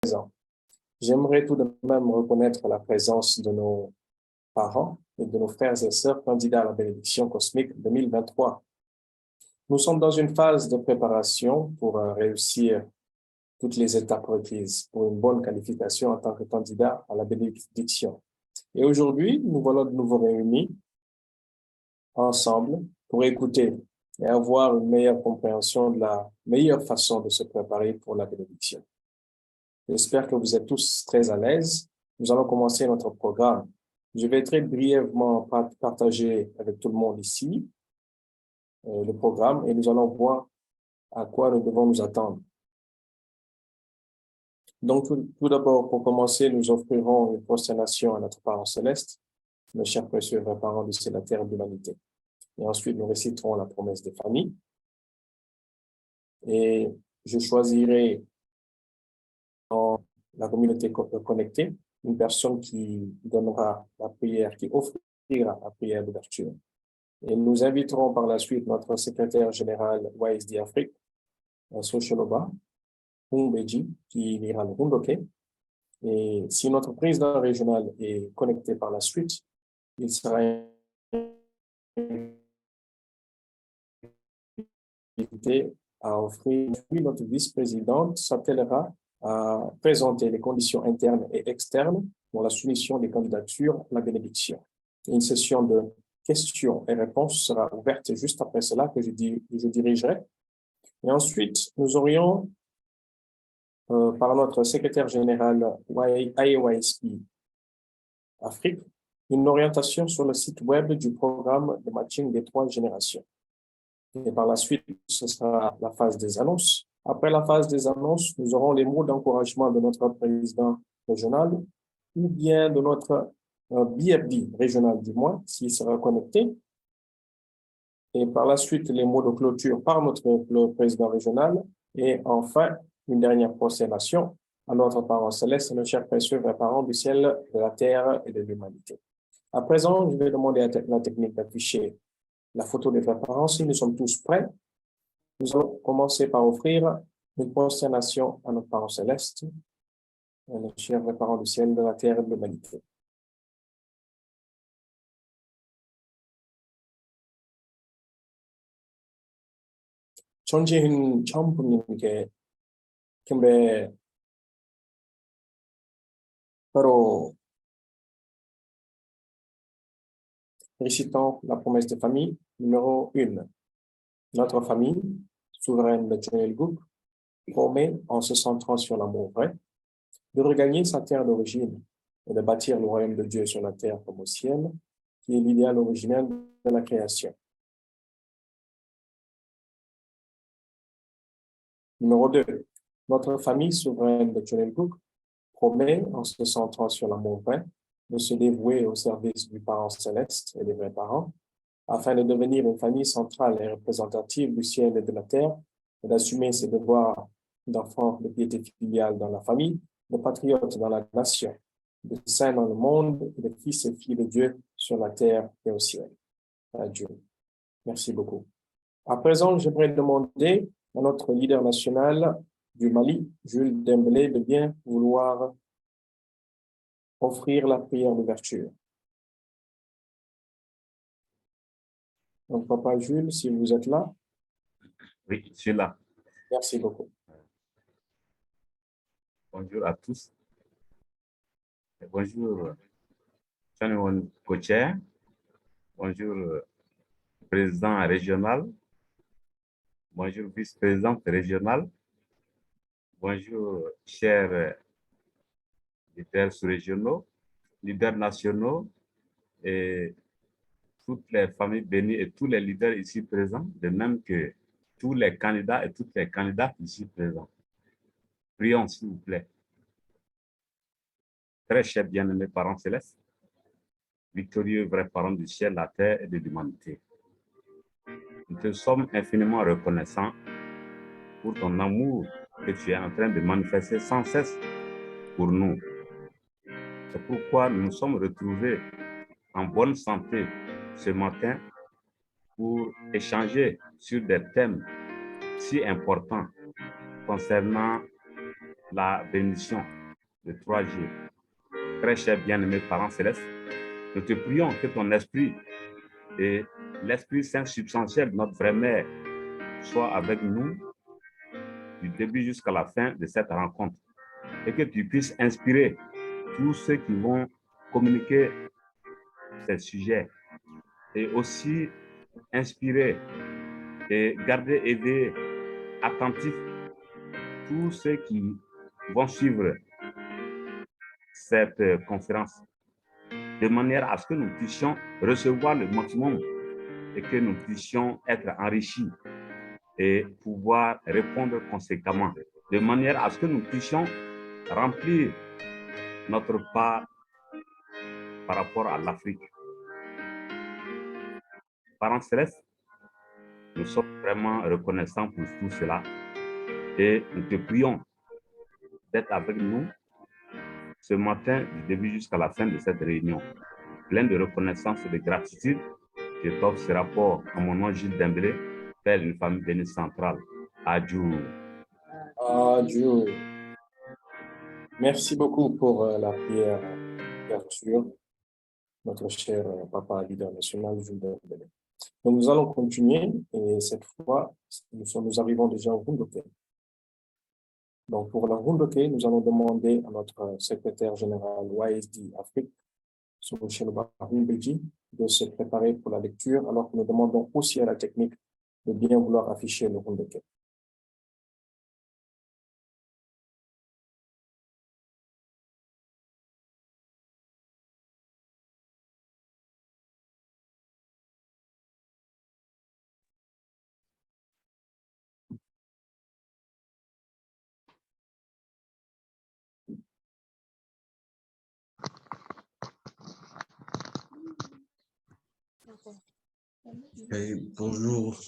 présents. J'aimerais tout de même reconnaître la présence de nos parents et de nos frères et sœurs candidats à la bénédiction cosmique 2023. Nous sommes dans une phase de préparation pour réussir toutes les étapes requises pour une bonne qualification en tant que candidat à la bénédiction. Et aujourd'hui, nous voilà de nouveau réunis ensemble pour écouter et avoir une meilleure compréhension de la meilleure façon de se préparer pour la bénédiction. J'espère que vous êtes tous très à l'aise. Nous allons commencer notre programme. Je vais très brièvement partager avec tout le monde ici le programme et nous allons voir à quoi nous devons nous attendre. Donc, tout d'abord, pour commencer, nous offrirons une prosternation à notre Parent céleste, le cher précieux vrai parent du ciel, la terre et de l'humanité. Et ensuite, nous réciterons la promesse des familles. Et je choisirai dans la communauté connectée une personne qui donnera la prière, qui offrira la prière d'ouverture. Et nous inviterons par la suite notre secrétaire général YSD Afrique, Socholoba, Humbeji, qui lira le Hundoke. Et si notre président régional est connecté par la suite, il sera invité à offrir, puis notre vice-présidente s'attellera à présenter les conditions internes et externes pour la soumission des candidatures à la bénédiction. Une session de questions et réponses sera ouverte juste après cela que je dirigerai. Et ensuite, nous aurions, par notre secrétaire général IAYSP Afrique, une orientation sur le site web du programme de matching des 3 générations. Et par la suite, ce sera la phase des annonces. Après la phase des annonces, nous aurons les mots d'encouragement de notre président régional ou bien de notre BFD régional du moins, s'il sera connecté. Et par la suite, les mots de clôture par notre président régional. Et enfin, une dernière prosternation à notre parent céleste, le cher précieux vrai parent du ciel, de la terre et de l'humanité. À présent, je vais demander à la technique d'afficher la photo des vrais parents. Si nous sommes tous prêts, nous allons commencer par offrir une prosternation à notre parent céleste, le cher vrai parent du ciel, de la terre et de l'humanité. 전지훈 champu님께 김배 바로 récitant la promesse de famille numéro 1. Notre famille, souveraine de Joël Gouk, promet, en se centrant sur l'amour vrai, de regagner sa terre d'origine et de bâtir le royaume de Dieu sur la terre comme au ciel, qui est l'idéal originel de la création. Numéro 2. Notre famille souveraine de Joël Gouk promet, en se centrant sur l'amour vrai, de se dévouer au service du parent céleste et des vrais parents, afin de devenir une famille centrale et représentative du ciel et de la terre, et d'assumer ses devoirs d'enfant de piété filiale dans la famille, de patriote dans la nation, de saint dans le monde et de fils et filles de Dieu sur la terre et au ciel. Adieu. Merci beaucoup. À présent, j'aimerais demander à notre leader national du Mali, Jules Dembélé, de bien vouloir offrir la prière d'ouverture. Donc, Papa Jules, si vous êtes là. Oui, je suis là. Merci beaucoup. Bonjour à tous. Bonjour, Chanon Co-Chair. Bonjour, président régional. Bonjour, vice-présidente régionale. Bonjour, chers leaders sous-régionaux, leaders nationaux et toutes les familles bénies et tous les leaders ici présents, de même que tous les candidats et toutes les candidates ici présents. Prions, s'il vous plaît. Très chers bien-aimés parents célestes, victorieux vrais parents du ciel, la terre et de l'humanité. Nous te sommes infiniment reconnaissants pour ton amour que tu es en train de manifester sans cesse pour nous. C'est pourquoi nous nous sommes retrouvés en bonne santé ce matin pour échanger sur des thèmes si importants concernant la bénédiction de 3G. Très cher bien-aimé parents célestes, nous te prions que ton esprit et l'Esprit Saint substantiel de notre vraie mère soient avec nous du début jusqu'à la fin de cette rencontre et que tu puisses inspirer tous ceux qui vont communiquer ces sujets et aussi inspirer et garder éveillés, attentifs tous ceux qui vont suivre cette conférence de manière à ce que nous puissions recevoir le maximum et que nous puissions être enrichis et pouvoir répondre conséquemment, de manière à ce que nous puissions remplir notre part par rapport à l'Afrique. Parents célestes, nous sommes vraiment reconnaissants pour tout cela et nous te prions d'être avec nous ce matin du début jusqu'à la fin de cette réunion. Plein de reconnaissance et de gratitude, je t'offre ce rapport à mon nom Gilles Dembélé, père d'une famille bénie centrale. Adieu. Adieu. Merci beaucoup pour la prière d'ouverture, notre cher papa leader national, Jules Dembélé. Donc, nous allons continuer et cette fois, nous arrivons déjà au Rundoké. Donc, pour la Rundoké, nous allons demander à notre secrétaire général YSD Afrique, Sorouchel Bahoumbelji, de se préparer pour la lecture, alors que nous demandons aussi à la technique de bien vouloir afficher le Rundoké. Okay, bonjour.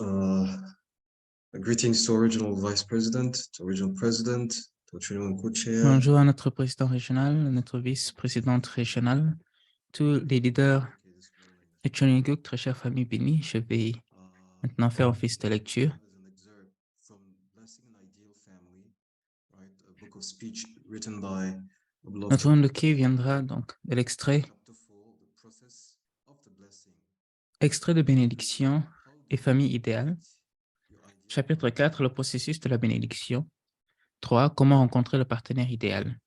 Greetings to original vice president, to original president, to original co-chair. Bonjour à notre président régional, notre vice-présidente régionale, tous les leaders et Choniguk, très chère famille bénie. Je vais maintenant faire office de lecture. Notre Rundoké viendra donc de l'extrait de bénédiction et famille idéale. Chapitre 4, le processus de la bénédiction. 3, comment rencontrer le partenaire idéal.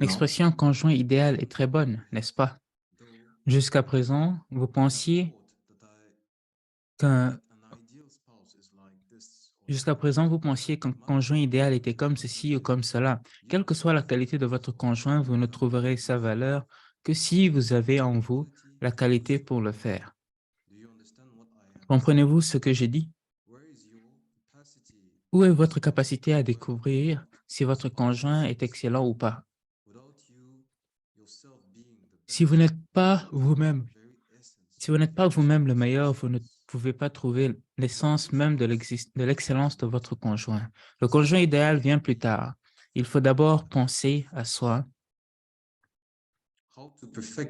L'expression conjoint idéal est très bonne, n'est-ce pas? Jusqu'à présent, vous pensiez qu'un conjoint idéal était comme ceci ou comme cela. Quelle que soit la qualité de votre conjoint, vous ne trouverez sa valeur que si vous avez en vous la qualité pour le faire. Comprenez-vous ce que j'ai dit? Où est votre capacité à découvrir si votre conjoint est excellent ou pas? Si vous n'êtes pas vous-même le meilleur, vous ne pouvez pas trouver l'essence même de l'excellence de votre conjoint. Le conjoint idéal vient plus tard. Il faut d'abord penser à soi.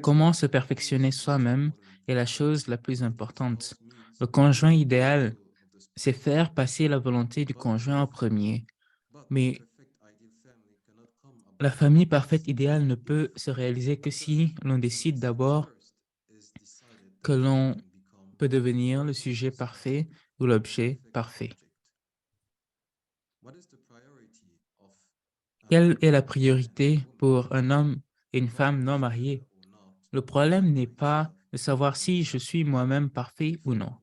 Comment se perfectionner soi-même est la chose la plus importante. Le conjoint idéal, c'est faire passer la volonté du conjoint en premier. Mais la famille parfaite idéale ne peut se réaliser que si l'on décide d'abord que l'on peut devenir le sujet parfait ou l'objet parfait. Quelle est la priorité pour un homme et une femme non mariés? Le problème n'est pas de savoir si je suis moi-même parfait ou non.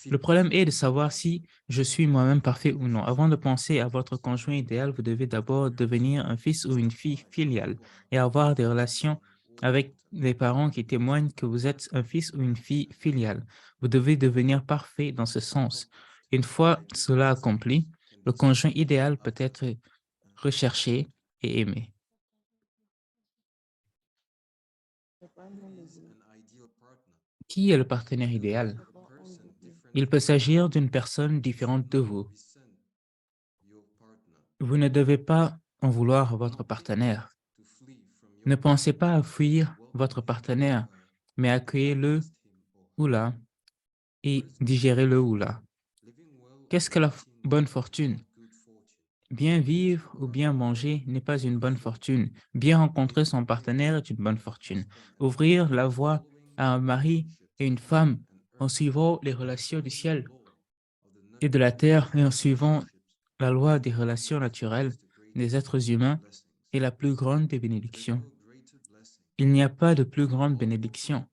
Le problème est de savoir si je suis moi-même parfait ou non. Avant de penser à votre conjoint idéal, vous devez d'abord devenir un fils ou une fille filiale et avoir des relations avec les parents qui témoignent que vous êtes un fils ou une fille filiale. Vous devez devenir parfait dans ce sens. Une fois cela accompli, le conjoint idéal peut être recherché et aimé. Qui est le partenaire idéal? Il peut s'agir d'une personne différente de vous. Vous ne devez pas en vouloir à votre partenaire. Ne pensez pas à fuir votre partenaire, mais accueillez-le ou la et digérez-le ou la. Qu'est-ce que la bonne fortune? Bien vivre ou bien manger n'est pas une bonne fortune. Bien rencontrer son partenaire est une bonne fortune. Ouvrir la voie à un mari et une femme en suivant les relations du ciel et de la terre et en suivant la loi des relations naturelles des êtres humains est la plus grande des bénédictions. Il n'y a pas de plus grande bénédiction.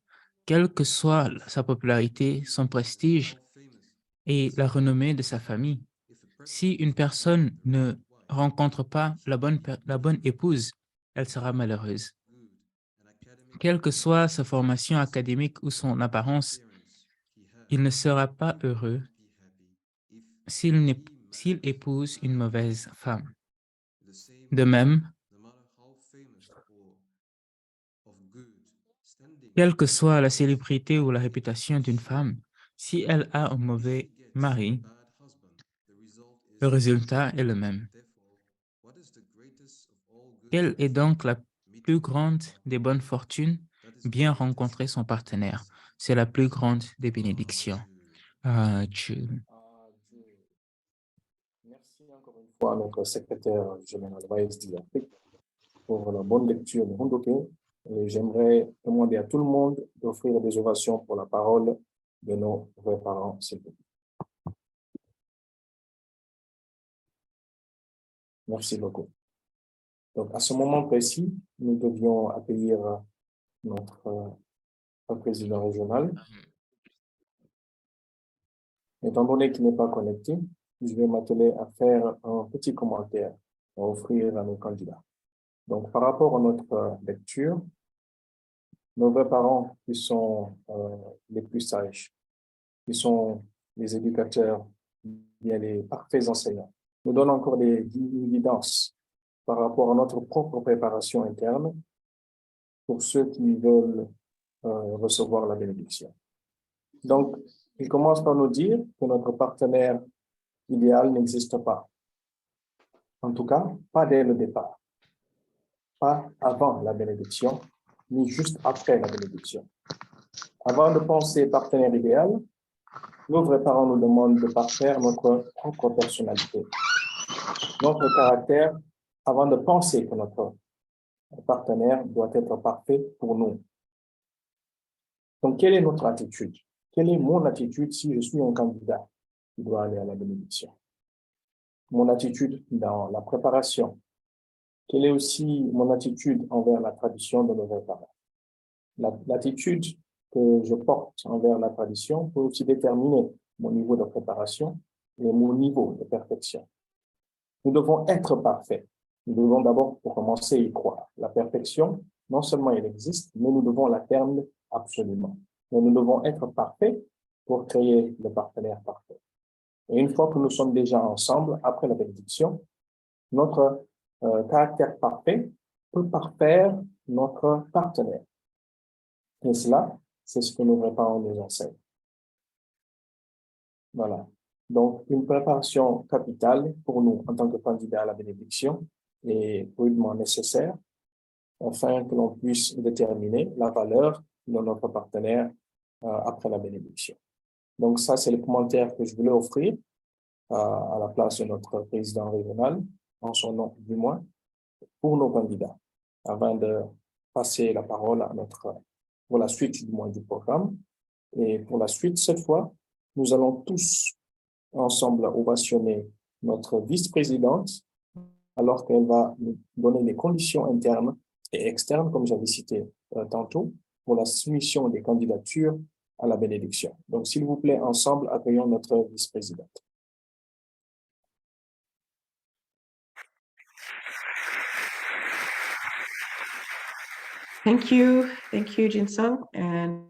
Quelle que soit sa popularité, son prestige et la renommée de sa famille, si une personne ne rencontre pas la bonne épouse, elle sera malheureuse. Quelle que soit sa formation académique ou son apparence, il ne sera pas heureux s'il épouse une mauvaise femme. De même, quelle que soit la célébrité ou la réputation d'une femme, si elle a un mauvais mari, le résultat est le même. Quelle est donc la plus grande des bonnes fortunes? Bien rencontrer son partenaire. C'est la plus grande des bénédictions. Dieu. Merci encore une fois à notre secrétaire général YSD Afrique pour la bonne lecture de Hundoke. Et j'aimerais demander à tout le monde d'offrir des ovations pour la parole de nos vrais parents, s'il vous plaît. Merci beaucoup. Donc, à ce moment précis, nous devions accueillir notre président régional. Étant donné qu'il n'est pas connecté, je vais m'atteler à faire un petit commentaire à offrir à nos candidats. Donc, par rapport à notre lecture, nos vrais parents qui sont les plus sages, qui sont les éducateurs, bien les parfaits enseignants, nous donnent encore des guidances par rapport à notre propre préparation interne pour ceux qui veulent recevoir la bénédiction. Donc, il commence par nous dire que notre partenaire idéal n'existe pas. En tout cas, pas dès le départ. Pas avant la bénédiction, ni juste après la bénédiction. Avant de penser partenaire idéal, nos vrais parents nous demandent de parfaire notre propre personnalité, notre caractère, avant de penser que notre partenaire doit être parfait pour nous. Donc, quelle est notre attitude? Quelle est mon attitude si je suis un candidat qui doit aller à la bénédiction? Mon attitude dans la préparation. Quelle est aussi mon attitude envers la tradition de nos vrais parents? L'attitude que je porte envers la tradition peut aussi déterminer mon niveau de préparation et mon niveau de perfection. Nous devons être parfaits. Nous devons d'abord, pour commencer, y croire. La perfection, non seulement elle existe, mais nous devons l'atteindre absolument. Mais nous devons être parfaits pour créer le partenaire parfait. Et une fois que nous sommes déjà ensemble, après la bénédiction, notre caractère parfait peut parfaire notre partenaire. Et cela, c'est ce que nos vrais parents nous enseignent. Voilà. Donc, une préparation capitale pour nous en tant que candidats à la bénédiction est rudement nécessaire afin que l'on puisse déterminer la valeur de notre partenaire après la bénédiction. Donc, ça, c'est le commentaire que je voulais offrir à la place de notre président régional, en son nom du moins, pour nos candidats, avant de passer la parole à pour la suite du mois du programme. Et pour la suite, cette fois, nous allons tous ensemble ovationner notre vice-présidente alors qu'elle va nous donner les conditions internes et externes, comme j'avais cité tantôt, pour la soumission des candidatures à la bénédiction. Donc, s'il vous plaît, ensemble, accueillons notre vice-présidente. Thank you, Jinsung, and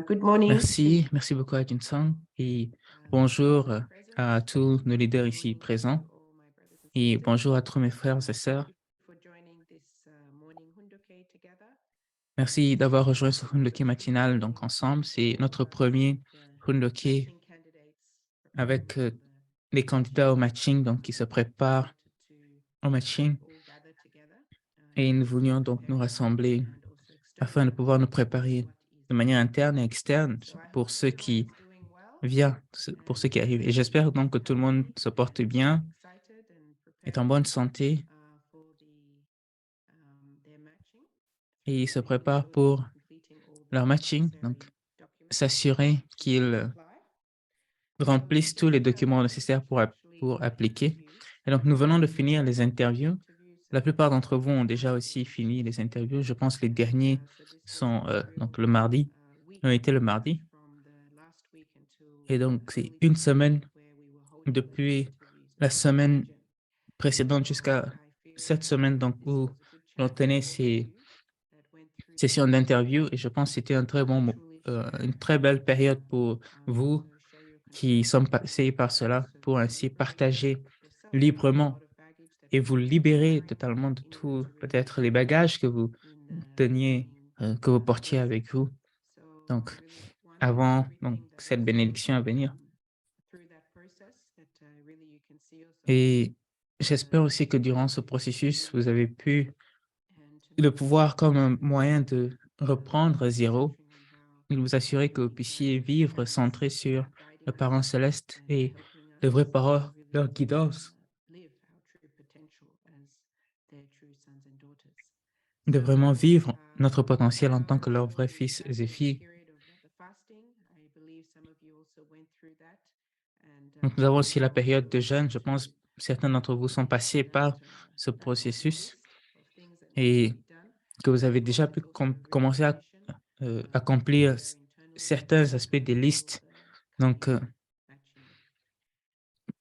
good morning. Merci beaucoup à Jinsung et bonjour à tous nos leaders ici présents et bonjour à tous mes frères et sœurs. Merci d'avoir rejoint ce Hundoke matinal donc ensemble. C'est notre premier Hundoke avec les candidats au matching donc qui se préparent au matching. Et nous voulions donc nous rassembler afin de pouvoir nous préparer de manière interne et externe pour ceux qui viennent, pour ceux qui arrivent. Et j'espère donc que tout le monde se porte bien, est en bonne santé et se prépare pour leur matching. Donc, s'assurer qu'ils remplissent tous les documents nécessaires pour appliquer. Et donc, nous venons de finir les interviews. La plupart d'entre vous ont déjà aussi fini les interviews. Je pense que les derniers sont donc le mardi, ont été le mardi. Et donc, c'est une semaine depuis la semaine précédente jusqu'à cette semaine donc, où l'on tenait ces sessions d'interview. Et je pense que c'était un une très belle période pour vous qui sont passés par cela pour ainsi partager librement et vous libérer totalement de tout, peut-être les bagages que vous teniez, que vous portiez avec vous. Donc, avant donc, cette bénédiction à venir. Et j'espère aussi que durant ce processus, vous avez pu le pouvoir comme un moyen de reprendre à zéro et vous assurer que vous puissiez vivre centré sur le Parent céleste et les vraies paroles, leur guidance, de vraiment vivre notre potentiel en tant que leurs vrais fils et filles. Donc, nous avons aussi la période de jeûne. Je pense que certains d'entre vous sont passés par ce processus et que vous avez déjà pu commencer à accomplir certains aspects des listes donc,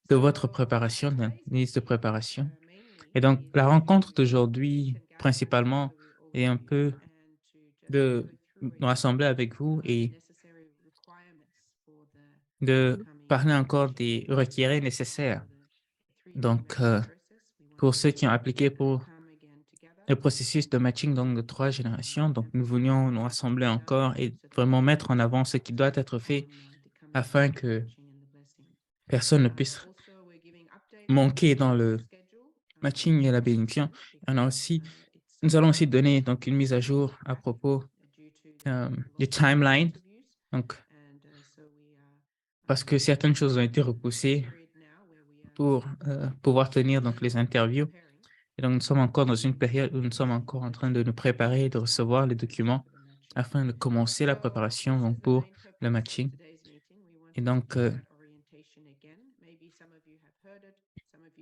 de votre préparation, d'une liste de préparation. Et donc, la rencontre d'aujourd'hui, principalement, est un peu de nous rassembler avec vous et de parler encore des requérés nécessaires. Donc, pour ceux qui ont appliqué pour le processus de matching donc, de 3 générations, donc nous voulions nous rassembler encore et vraiment mettre en avant ce qui doit être fait afin que personne ne puisse manquer dans le matching et la bénédiction. Nous allons aussi donner donc, une mise à jour à propos du timeline, donc, parce que certaines choses ont été repoussées pour pouvoir tenir donc, les interviews. Et donc, nous sommes encore dans une période où nous sommes encore en train de nous préparer, de recevoir les documents afin de commencer la préparation donc, pour le matching. Et donc,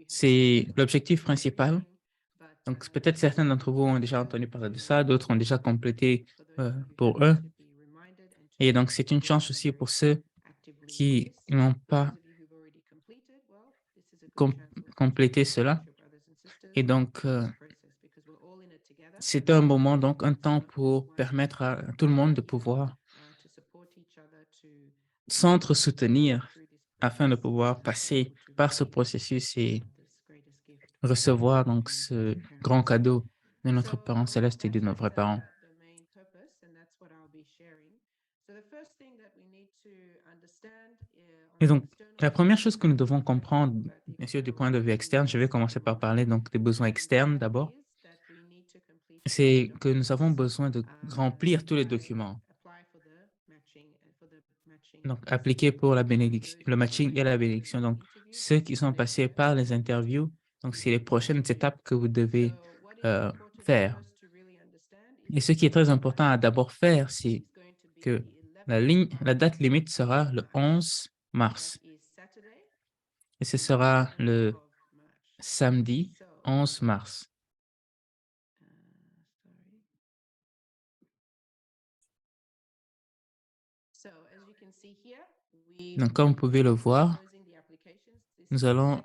c'est l'objectif principal. Donc, peut-être certains d'entre vous ont déjà entendu parler de ça, d'autres ont déjà complété pour eux. Et donc, c'est une chance aussi pour ceux qui n'ont pas complété cela. Et donc, c'est un moment, donc un temps pour permettre à tout le monde de pouvoir s'entre-soutenir afin de pouvoir passer par ce processus et recevoir donc ce grand cadeau de notre Parent céleste et de nos vrais parents. Et donc, la première chose que nous devons comprendre, bien sûr, du point de vue externe, je vais commencer par parler donc des besoins externes d'abord, c'est que nous avons besoin de remplir tous les documents. Donc, appliquer pour la bénédiction, le matching et la bénédiction. Donc, ceux qui sont passés par les interviews, donc c'est les prochaines étapes que vous devez faire. Et ce qui est très important à d'abord faire, c'est que la date limite sera le 11 mars. Et ce sera le samedi 11 mars. Donc, comme vous pouvez le voir, nous allons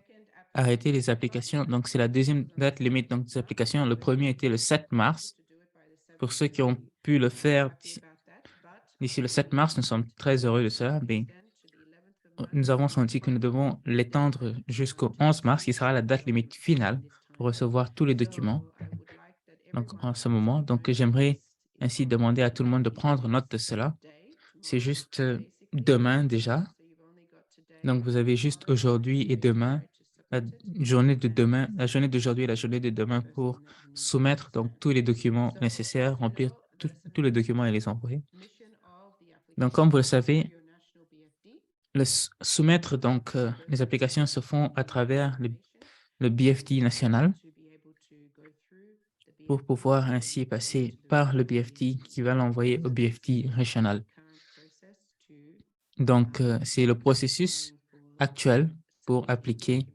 arrêter les applications. Donc, c'est la deuxième date limite donc, des applications. Le premier était le 7 mars. Pour ceux qui ont pu le faire d'ici le 7 mars, nous sommes très heureux de cela. Mais nous avons senti que nous devons l'étendre jusqu'au 11 mars, qui sera la date limite finale pour recevoir tous les documents. Donc, en ce moment, donc j'aimerais ainsi demander à tout le monde de prendre note de cela. C'est juste demain déjà. Donc, vous avez juste aujourd'hui et demain la journée de demain, la journée d'aujourd'hui et la journée de demain pour soumettre donc tous les documents nécessaires, remplir tous les documents et les envoyer. Donc, comme vous le savez, soumettre donc les applications se font à travers le BFD national pour pouvoir ainsi passer par le BFD qui va l'envoyer au BFD régional. Donc, c'est le processus actuel pour appliquer.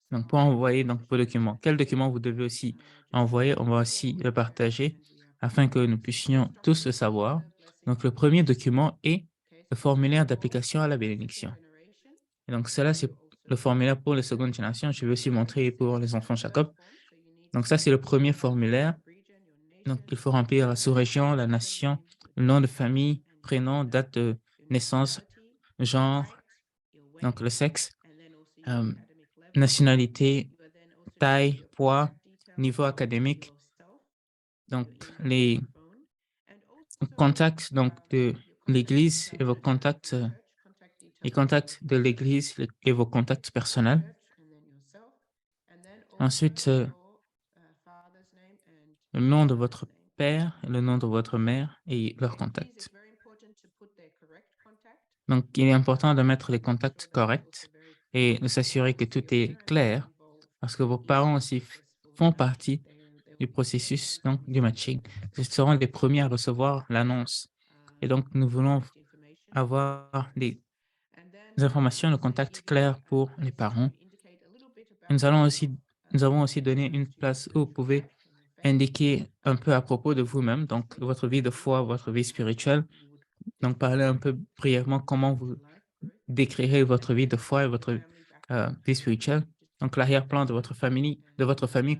Donc, pour envoyer donc, vos documents. Quels documents vous devez aussi envoyer? On va aussi le partager afin que nous puissions tous le savoir. Donc, le premier document est le formulaire d'application à la bénédiction. Et donc, cela, c'est le formulaire pour les secondes générations. Je vais aussi montrer pour les enfants Jacob. Donc, ça, c'est le premier formulaire. Donc, il faut remplir la sous-région, la nation, le nom de famille, prénom, date de naissance, genre, donc le sexe, nationalité, taille, poids, niveau académique, donc les contacts donc, de l'Église et vos contacts, les contacts de l'Église et vos contacts personnels. Ensuite, le nom de votre père, le nom de votre mère et leurs contacts. Donc, il est important de mettre les contacts corrects et de s'assurer que tout est clair parce que vos parents aussi font partie du processus donc, du matching. Ils seront les premiers à recevoir l'annonce. Et donc, nous voulons avoir des informations de contact claires pour les parents. Nous avons aussi donné une place où vous pouvez indiquer un peu à propos de vous-même, donc votre vie de foi, votre vie spirituelle. Donc, parler un peu brièvement comment vous décrirez votre vie de foi et votre vie spirituelle. Donc, l'arrière-plan de votre famille,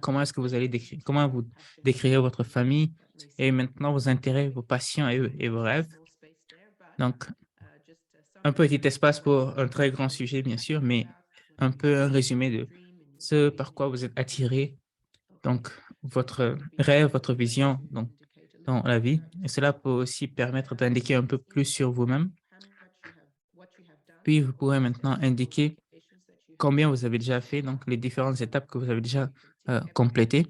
comment est-ce que vous allez décrire, comment vous décrirez votre famille et maintenant vos intérêts, vos passions et vos rêves. Donc, un petit espace pour un très grand sujet, bien sûr, mais un peu un résumé de ce par quoi vous êtes attiré, donc votre rêve, votre vision donc, dans la vie. Et cela peut aussi permettre d'indiquer un peu plus sur vous-même. Puis, vous pourrez maintenant indiquer combien vous avez déjà fait, donc les différentes étapes que vous avez déjà complétées.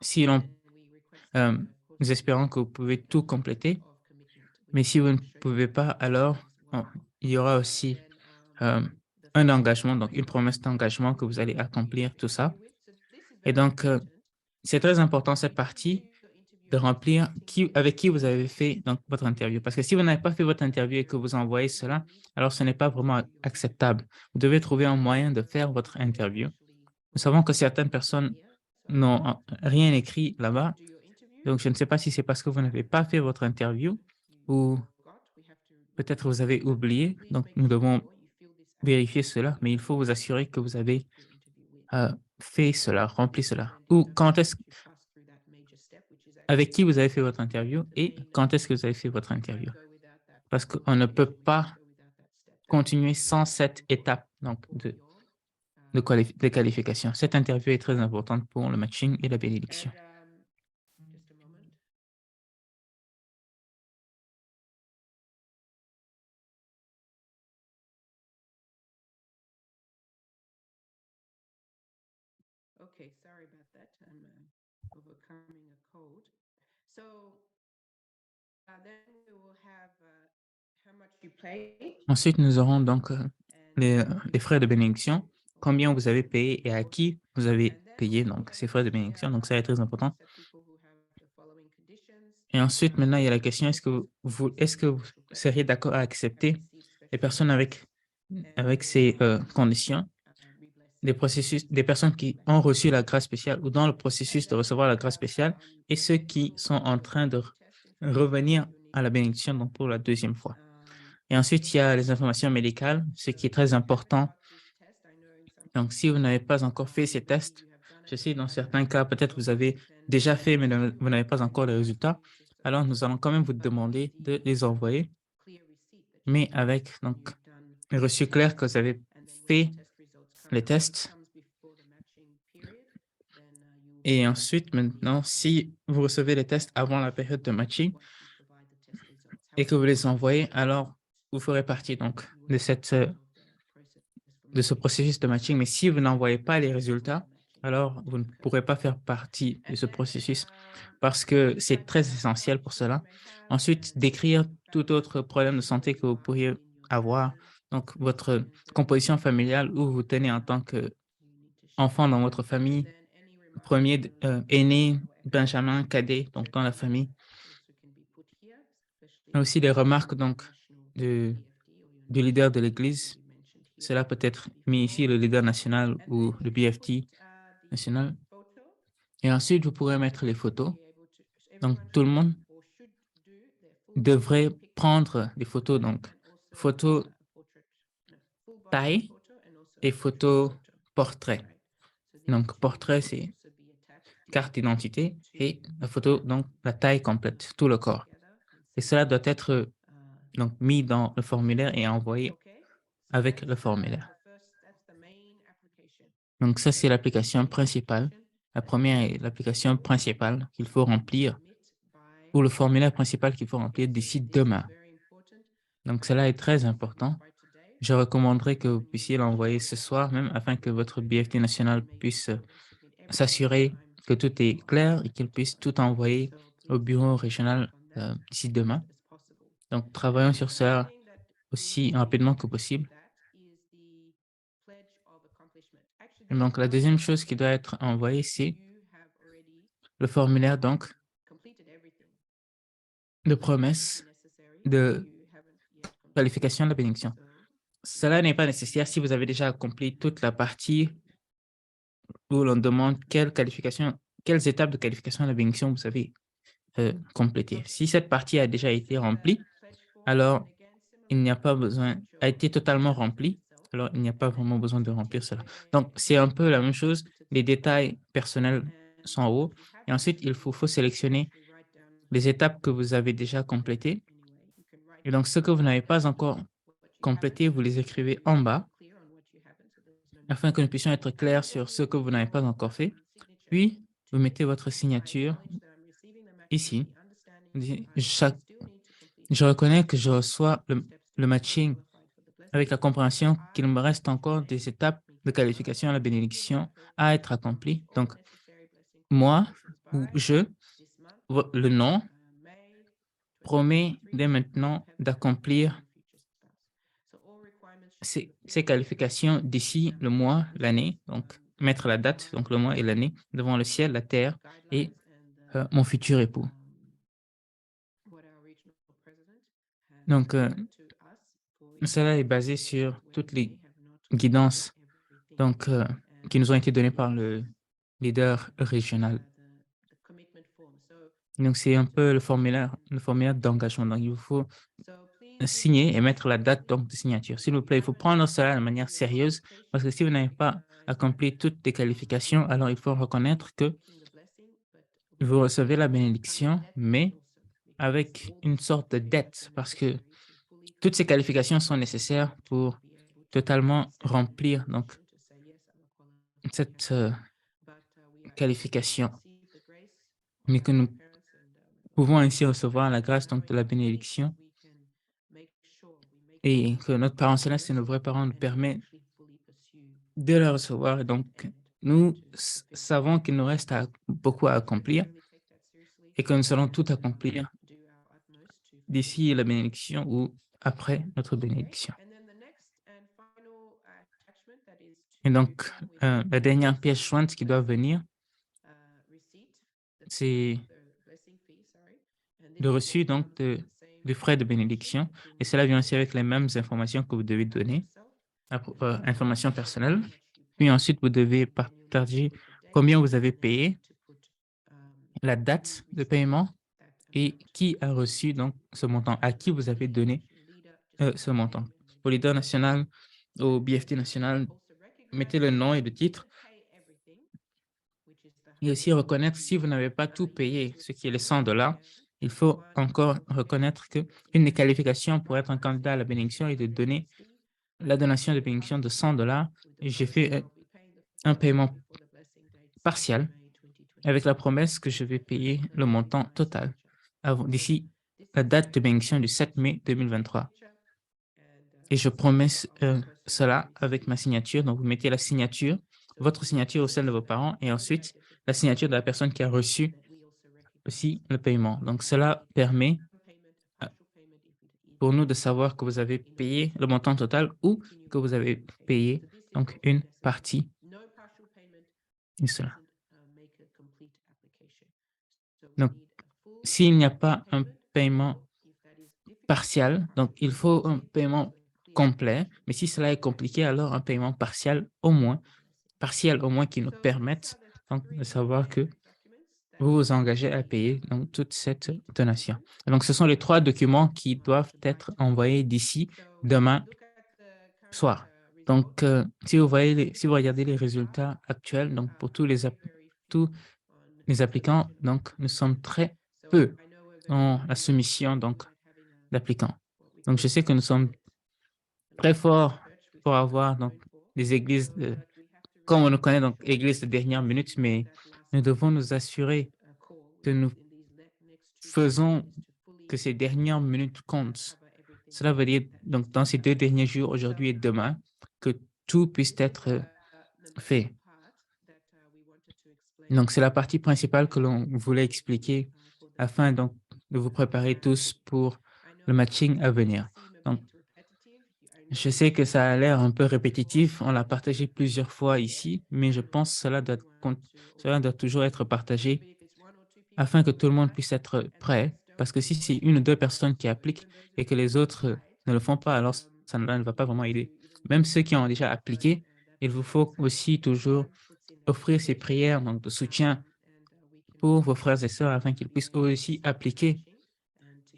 Si nous espérons que vous pouvez tout compléter, mais si vous ne pouvez pas, alors il y aura aussi un engagement, donc une promesse d'engagement que vous allez accomplir, tout ça. Et donc, c'est très important cette partie de remplir avec qui vous avez fait donc, votre interview. Parce que si vous n'avez pas fait votre interview et que vous envoyez cela, alors ce n'est pas vraiment acceptable. Vous devez trouver un moyen de faire votre interview. Nous savons que certaines personnes n'ont rien écrit là-bas. Donc, je ne sais pas si c'est parce que vous n'avez pas fait votre interview ou peut-être vous avez oublié. Donc, nous devons vérifier cela, mais il faut vous assurer que vous avez fait cela, rempli cela. Ou avec qui vous avez fait votre interview et quand est-ce que vous avez fait votre interview. Parce qu'on ne peut pas continuer sans cette étape donc, de qualification. Cette interview est très importante pour le matching et la bénédiction. Okay, sorry about that. I'm overcoming a cold. So then we will have how much you pay. Ensuite, nous aurons donc les frais de bénédiction, combien vous avez payé et à qui vous avez payé donc, ces frais de bénédiction. Donc, ça est très important. Et ensuite, maintenant, il y a la question, est-ce que vous seriez d'accord à accepter les personnes avec ces conditions, des personnes qui ont reçu la grâce spéciale ou dans le processus de recevoir la grâce spéciale et ceux qui sont en train de revenir à la bénédiction donc pour la deuxième fois. Et ensuite, il y a les informations médicales, ce qui est très important. Donc, si vous n'avez pas encore fait ces tests, je sais dans certains cas, peut-être vous avez déjà fait, mais vous n'avez pas encore les résultats. Alors, nous allons quand même vous demander de les envoyer, mais avec donc, les reçus clairs que vous avez fait les tests. Et ensuite, maintenant, si vous recevez les tests avant la période de matching et que vous les envoyez, alors vous ferez partie donc, de cette de ce processus de matching. Mais si vous n'envoyez pas les résultats, alors vous ne pourrez pas faire partie de ce processus parce que c'est très essentiel pour cela. Ensuite, décrire tout autre problème de santé que vous pourriez avoir. Donc, votre composition familiale, où vous tenez en tant qu'enfant dans votre famille, premier, aîné, benjamin, cadet, donc dans la famille. Mais aussi des remarques donc, du leader de l'Église. Cela peut être mis ici, le leader national ou le BFT national. Et ensuite, vous pourrez mettre les photos. Donc, tout le monde devrait prendre des photos. Donc, photos taille et photos portrait. Donc, portrait, c'est carte d'identité et la photo, donc la taille complète, tout le corps. Et cela doit être donc, mis dans le formulaire et envoyé avec le formulaire. Donc, ça, c'est l'application principale. La première est l'application principale qu'il faut remplir ou le formulaire principal qu'il faut remplir d'ici demain. Donc, cela est très important. Je recommanderais que vous puissiez l'envoyer ce soir même afin que votre BFT national puisse s'assurer que tout est clair et qu'il puisse tout envoyer au bureau régional d'ici demain. Donc, travaillons sur ça aussi rapidement que possible. Et donc, la deuxième chose qui doit être envoyée, c'est le formulaire donc, de promesse de qualification de la bénédiction. Cela n'est pas nécessaire si vous avez déjà accompli toute la partie où l'on demande quelles étapes de qualification de la bénédiction vous avez complétées. Si cette partie a déjà été remplie, alors il n'y a pas besoin, a été totalement remplie, alors il n'y a pas vraiment besoin de remplir cela. Donc, c'est un peu la même chose. Les détails personnels sont en haut. Et ensuite, il faut sélectionner les étapes que vous avez déjà complétées. Et donc, ce que vous n'avez pas encore complété, vous les écrivez en bas afin que nous puissions être clairs sur ce que vous n'avez pas encore fait. Puis, vous mettez votre signature ici. Je reconnais que je reçois le matching avec la compréhension qu'il me reste encore des étapes de qualification à la bénédiction à être accomplies. Donc, moi ou le nom, promet dès maintenant d'accomplir ces qualifications d'ici le mois, l'année, donc mettre la date, donc le mois et l'année, devant le ciel, la terre et mon futur époux. Donc, cela est basé sur toutes les guidances donc, qui nous ont été données par le leader régional. Donc, c'est un peu le formulaire d'engagement. Donc, il vous faut signer et mettre la date donc, de signature. S'il vous plaît, il faut prendre cela de manière sérieuse parce que si vous n'avez pas accompli toutes les qualifications, alors il faut reconnaître que vous recevez la bénédiction, mais avec une sorte de dette parce que toutes ces qualifications sont nécessaires pour totalement remplir donc, cette qualification, mais que nous pouvons ainsi recevoir la grâce donc, de la bénédiction et que notre parent céleste et nos vrais parents nous permettent de la recevoir. Et donc, nous savons qu'il nous reste beaucoup à accomplir et que nous allons tout accomplir d'ici la bénédiction ou après notre bénédiction. Et donc, la dernière pièce jointe qui doit venir, c'est le reçu donc de frais de bénédiction. Et cela vient aussi avec les mêmes informations que vous devez donner, informations personnelles. Puis ensuite, vous devez partager combien vous avez payé, la date de paiement et qui a reçu donc ce montant, à qui vous avez donné ce montant. Au leader national, au BFT national, mettez le nom et le titre. Et aussi reconnaître si vous n'avez pas tout payé, ce qui est les $100, il faut encore reconnaître qu'une des qualifications pour être un candidat à la bénédiction est de donner la donation de bénédiction de $100. Et j'ai fait un paiement partiel avec la promesse que je vais payer le montant total d'ici la date de bénédiction du 7 mai 2023. Et je promets cela avec ma signature. Donc, vous mettez la signature, votre signature ou celle de vos parents, et ensuite la signature de la personne qui a reçu aussi le paiement. Donc, cela permet pour nous de savoir que vous avez payé le montant total ou que vous avez payé donc une partie de cela. Donc, s'il n'y a pas un paiement partiel, donc il faut un paiement complet, mais si cela est compliqué, alors un paiement partiel au moins qui nous permette donc, de savoir que vous vous engagez à payer donc, toute cette donation. Donc, ce sont les 3 documents qui doivent être envoyés d'ici demain soir. Donc, si vous regardez les résultats actuels, donc pour tous les applicants, donc nous sommes très peu dans la soumission donc d'applicants. Donc, je sais que nous sommes très forts pour avoir donc des églises, comme on le connaît, donc églises de dernière minute, mais nous devons nous assurer que nous faisons que ces dernières minutes comptent. Cela veut dire, donc, dans ces 2 derniers jours, aujourd'hui et demain, que tout puisse être fait. Donc, c'est la partie principale que l'on voulait expliquer afin donc, de vous préparer tous pour le matching à venir. Donc, je sais que ça a l'air un peu répétitif, on l'a partagé plusieurs fois ici, mais je pense que cela doit toujours être partagé afin que tout le monde puisse être prêt. Parce que si c'est 1 ou 2 personnes qui appliquent et que les autres ne le font pas, alors ça ne va pas vraiment aider. Même ceux qui ont déjà appliqué, il vous faut aussi toujours offrir ces prières donc, de soutien pour vos frères et sœurs afin qu'ils puissent eux aussi appliquer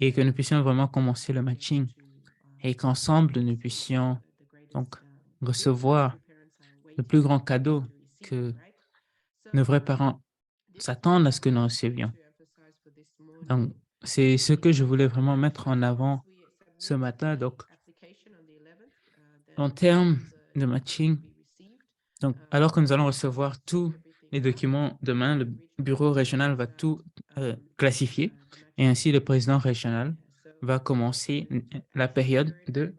et que nous puissions vraiment commencer le matching et qu'ensemble, nous puissions donc recevoir le plus grand cadeau que nos vrais parents s'attendent à ce que nous recevions. Donc, c'est ce que je voulais vraiment mettre en avant ce matin. Donc, en termes de matching, donc, alors que nous allons recevoir tous les documents demain, le bureau régional va tout classifier et ainsi le président régional va commencer la période de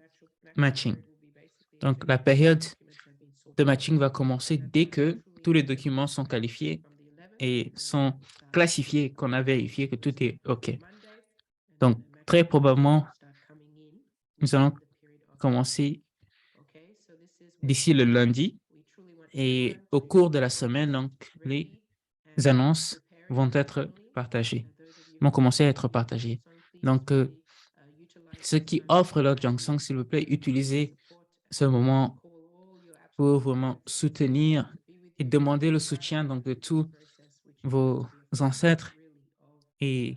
matching. Donc, la période de matching va commencer dès que tous les documents sont qualifiés et sont classifiés, qu'on a vérifié que tout est OK. Donc, très probablement, nous allons commencer d'ici le lundi et au cours de la semaine, donc, les annonces vont être partagées, vont commencer à être partagées. Donc, ceux qui offrent leur Jeong-Song, s'il vous plaît, utilisez ce moment pour vraiment soutenir et demander le soutien donc, de tous vos ancêtres et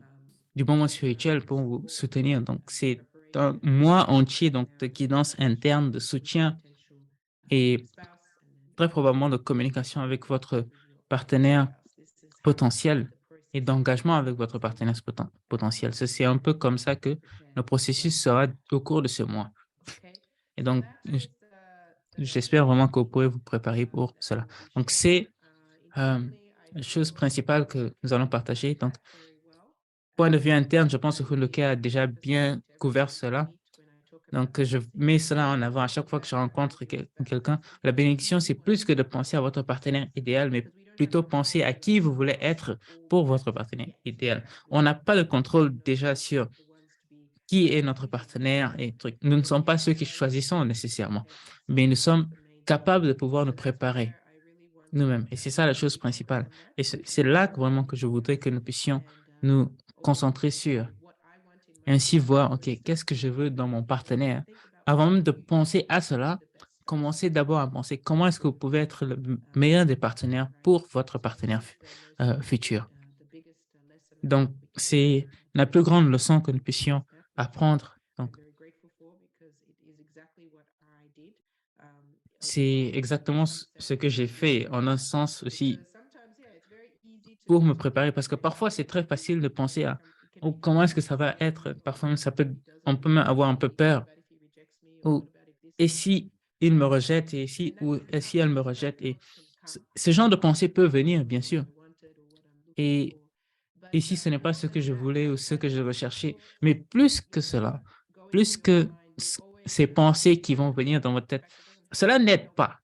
du moment spirituel pour vous soutenir. Donc, c'est un mois entier donc, de guidance interne, de soutien et très probablement de communication avec votre partenaire potentiel et d'engagement avec votre partenaire potentiel. C'est un peu comme ça que le processus sera au cours de ce mois. Et donc, j'espère vraiment que vous pourrez vous préparer pour cela. Donc, c'est la chose principale que nous allons partager. Donc, point de vue interne, je pense que Luca a déjà bien couvert cela. Donc, je mets cela en avant à chaque fois que je rencontre quelqu'un. La bénédiction, c'est plus que de penser à votre partenaire idéal, mais plutôt penser à qui vous voulez être pour votre partenaire idéal. On n'a pas de contrôle déjà sur qui est notre partenaire et trucs. Nous ne sommes pas ceux qui choisissons nécessairement, mais nous sommes capables de pouvoir nous préparer nous-mêmes. Et c'est ça la chose principale. Et c'est là vraiment que je voudrais que nous puissions nous concentrer sur. Et ainsi voir, OK, qu'est-ce que je veux dans mon partenaire? Avant même de penser à cela, commencez d'abord à penser comment est-ce que vous pouvez être le meilleur des partenaires pour votre partenaire futur. Donc, c'est la plus grande leçon que nous puissions apprendre. Donc, c'est exactement ce que j'ai fait en un sens aussi pour me préparer parce que parfois, c'est très facile de penser à oh, comment est-ce que ça va être. Parfois, on peut même avoir un peu peur. Ou, et si il me rejette et si, ou, et si elle me rejette. Et ce genre de pensée peut venir, bien sûr. Et si ce n'est pas ce que je voulais ou ce que je recherchais, mais plus que cela, plus que ces pensées qui vont venir dans votre tête. Cela n'aide pas,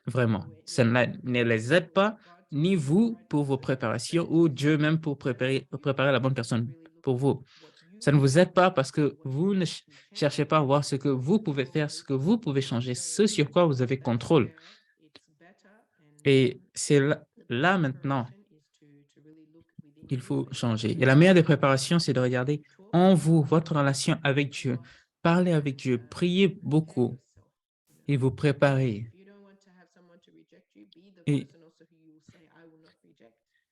vraiment. Cela ne les aide pas, ni vous pour vos préparations, ou Dieu même pour préparer la bonne personne pour vous. Ça ne vous aide pas parce que vous ne cherchez pas à voir ce que vous pouvez faire, ce que vous pouvez changer, ce sur quoi vous avez contrôle. Et c'est là maintenant qu'il faut changer. Et la meilleure des préparations, c'est de regarder en vous, votre relation avec Dieu. Parlez avec Dieu, priez beaucoup et vous préparez. Et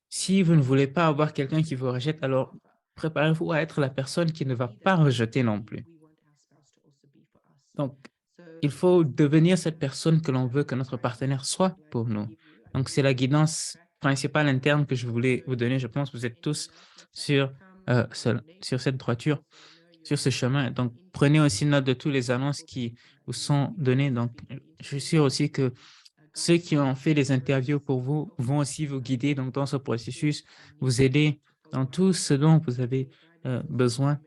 si vous ne voulez pas avoir quelqu'un qui vous rejette, alors préparez-vous à être la personne qui ne va pas rejeter non plus. Donc, il faut devenir cette personne que l'on veut que notre partenaire soit pour nous. Donc, c'est la guidance principale interne que je voulais vous donner. Je pense que vous êtes tous sur cette droiture, sur ce chemin. Donc, prenez aussi note de toutes les annonces qui vous sont données. Donc, je suis sûr aussi que ceux qui ont fait les interviews pour vous vont aussi vous guider donc, dans ce processus, vous aider dans tout ce dont vous avez besoin,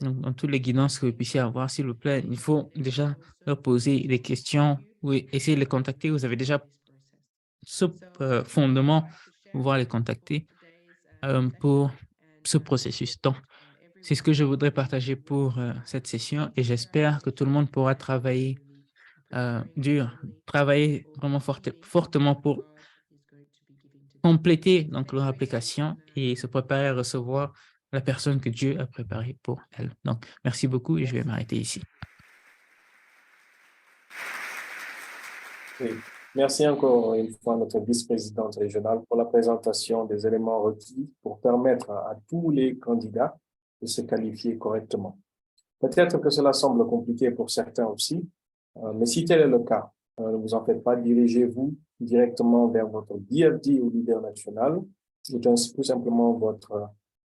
dans toutes les guidances que vous puissiez avoir, s'il vous plaît. Il faut déjà leur poser des questions ou essayer de les contacter. Vous avez déjà ce fondement pour pouvoir les contacter pour ce processus. Donc, c'est ce que je voudrais partager pour cette session et j'espère que tout le monde pourra travailler dur, travailler vraiment fortement pour compléter donc leur application et se préparer à recevoir la personne que Dieu a préparée pour elle. Donc, merci beaucoup et je vais m'arrêter ici. Oui. Merci encore une fois à notre vice-présidente régionale pour la présentation des éléments requis pour permettre à tous les candidats de se qualifier correctement. Peut-être que cela semble compliqué pour certains aussi, mais si tel est le cas, ne vous en faites pas, dirigez-vous directement vers votre DFD ou leader national, ou tout simplement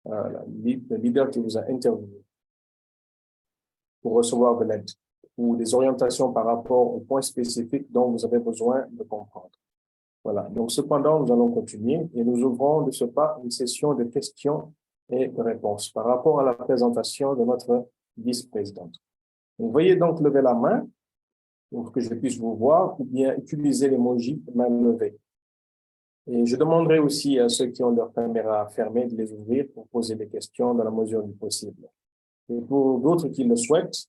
le leader qui vous a interviewé pour recevoir de l'aide ou des orientations par rapport aux points spécifiques dont vous avez besoin de comprendre. Voilà. Donc, cependant, nous allons continuer et nous ouvrons de ce pas une session de questions et de réponses par rapport à la présentation de notre vice-présidente. Veuillez donc lever la main pour que je puisse vous voir ou bien utiliser l'emoji main levée. Et je demanderai aussi à ceux qui ont leur caméra fermée de les ouvrir pour poser des questions dans la mesure du possible. Et pour d'autres qui le souhaitent,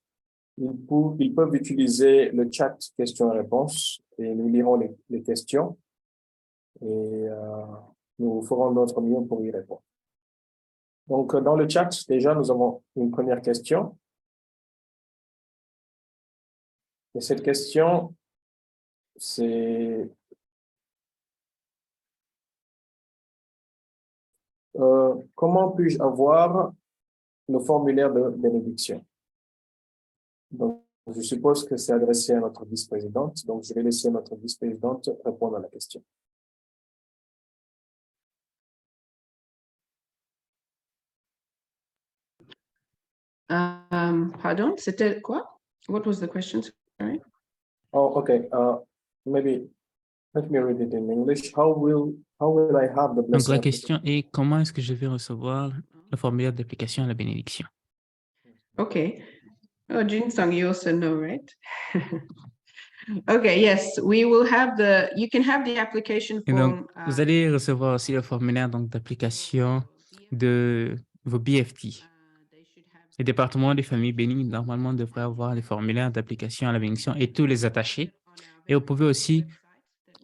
ils peuvent utiliser le chat questions-réponses et nous lirons les questions et nous ferons notre mieux pour y répondre. Donc, dans le chat, déjà, nous avons une première question. Et cette question, c'est comment puis-je avoir le formulaire de bénédiction? Donc, je suppose que c'est adressé à notre vice-présidente. Donc, je vais laisser notre vice-présidente répondre à la question. Pardon, c'était quoi? What was the question? Sorry. Oh, okay. Maybe let me read it in English. How will I have the Donc, la blessing? question est comment est-ce que je vais recevoir le formulaire d'application à la bénédiction? Okay. Oh, Jinsung, you also know, right? Okay, yes, we will have you can have the application Et donc, form. vous allez recevoir aussi le formulaire d'application de vos BFT. Les départements des familles bénies, normalement, devraient avoir les formulaires d'application à la bénédiction et tous les attachés. Et vous pouvez aussi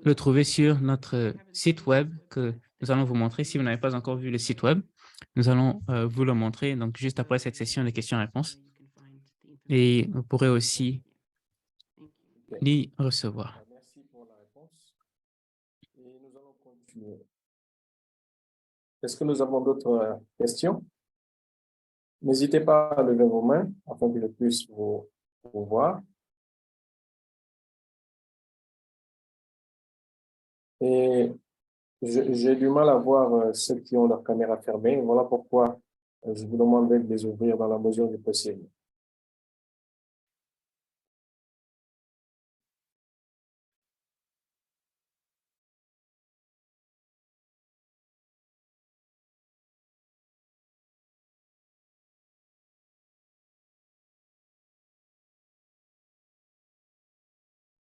le trouver sur notre site web que nous allons vous montrer. Si vous n'avez pas encore vu le site web, nous allons vous le montrer donc juste après cette session de questions-réponses. Et vous pourrez aussi l'y recevoir. Merci pour la réponse. Et nous allons continuer. Est-ce que nous avons d'autres questions? N'hésitez pas à lever vos mains afin que je puisse vous voir. Et j'ai du mal à voir ceux qui ont leur caméra fermée. Voilà pourquoi je vous demanderai de les ouvrir dans la mesure du possible.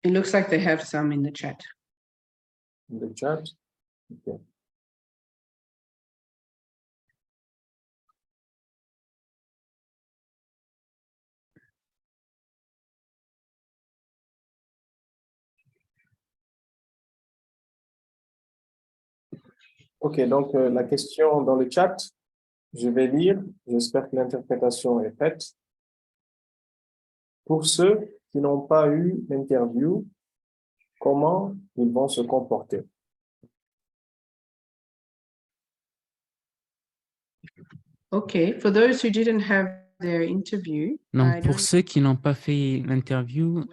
It looks like they have some in the chat. In the chat. Okay. Ok, donc la question dans le chat, je vais lire. J'espère que l'interprétation est faite. Pour ceux qui n'ont pas eu l'interview, comment ils vont se comporter? Okay, for those who didn't have their interview. Donc, pour ceux qui n'ont pas fait l'interview,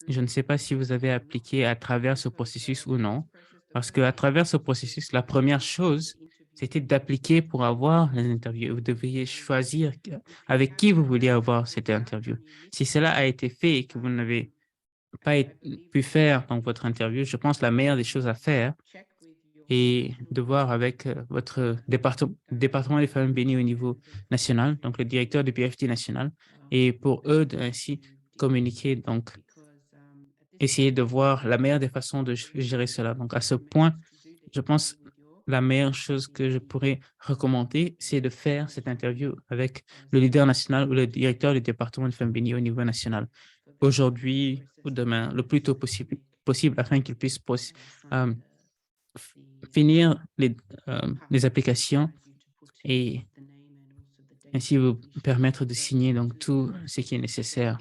je ne sais pas si vous avez appliqué à travers ce processus ou non, parce qu'à travers ce processus, la première chose, c'était d'appliquer pour avoir les interviews. Vous deviez choisir avec qui vous vouliez avoir cette interview. Si cela a été fait et que vous n'avez pas pu faire donc, votre interview, je pense que la meilleure des choses à faire est de voir avec votre département des familles bénies au niveau national, donc le directeur du BFT national, et pour eux ainsi communiquer, donc essayer de voir la meilleure des façons de gérer cela. Donc à ce point, je pense la meilleure chose que je pourrais recommander, c'est de faire cette interview avec le leader national ou le directeur du département de femmes bénies au niveau national, aujourd'hui ou demain, le plus tôt possible afin qu'ils puissent finir les applications et ainsi vous permettre de signer donc tout ce qui est nécessaire.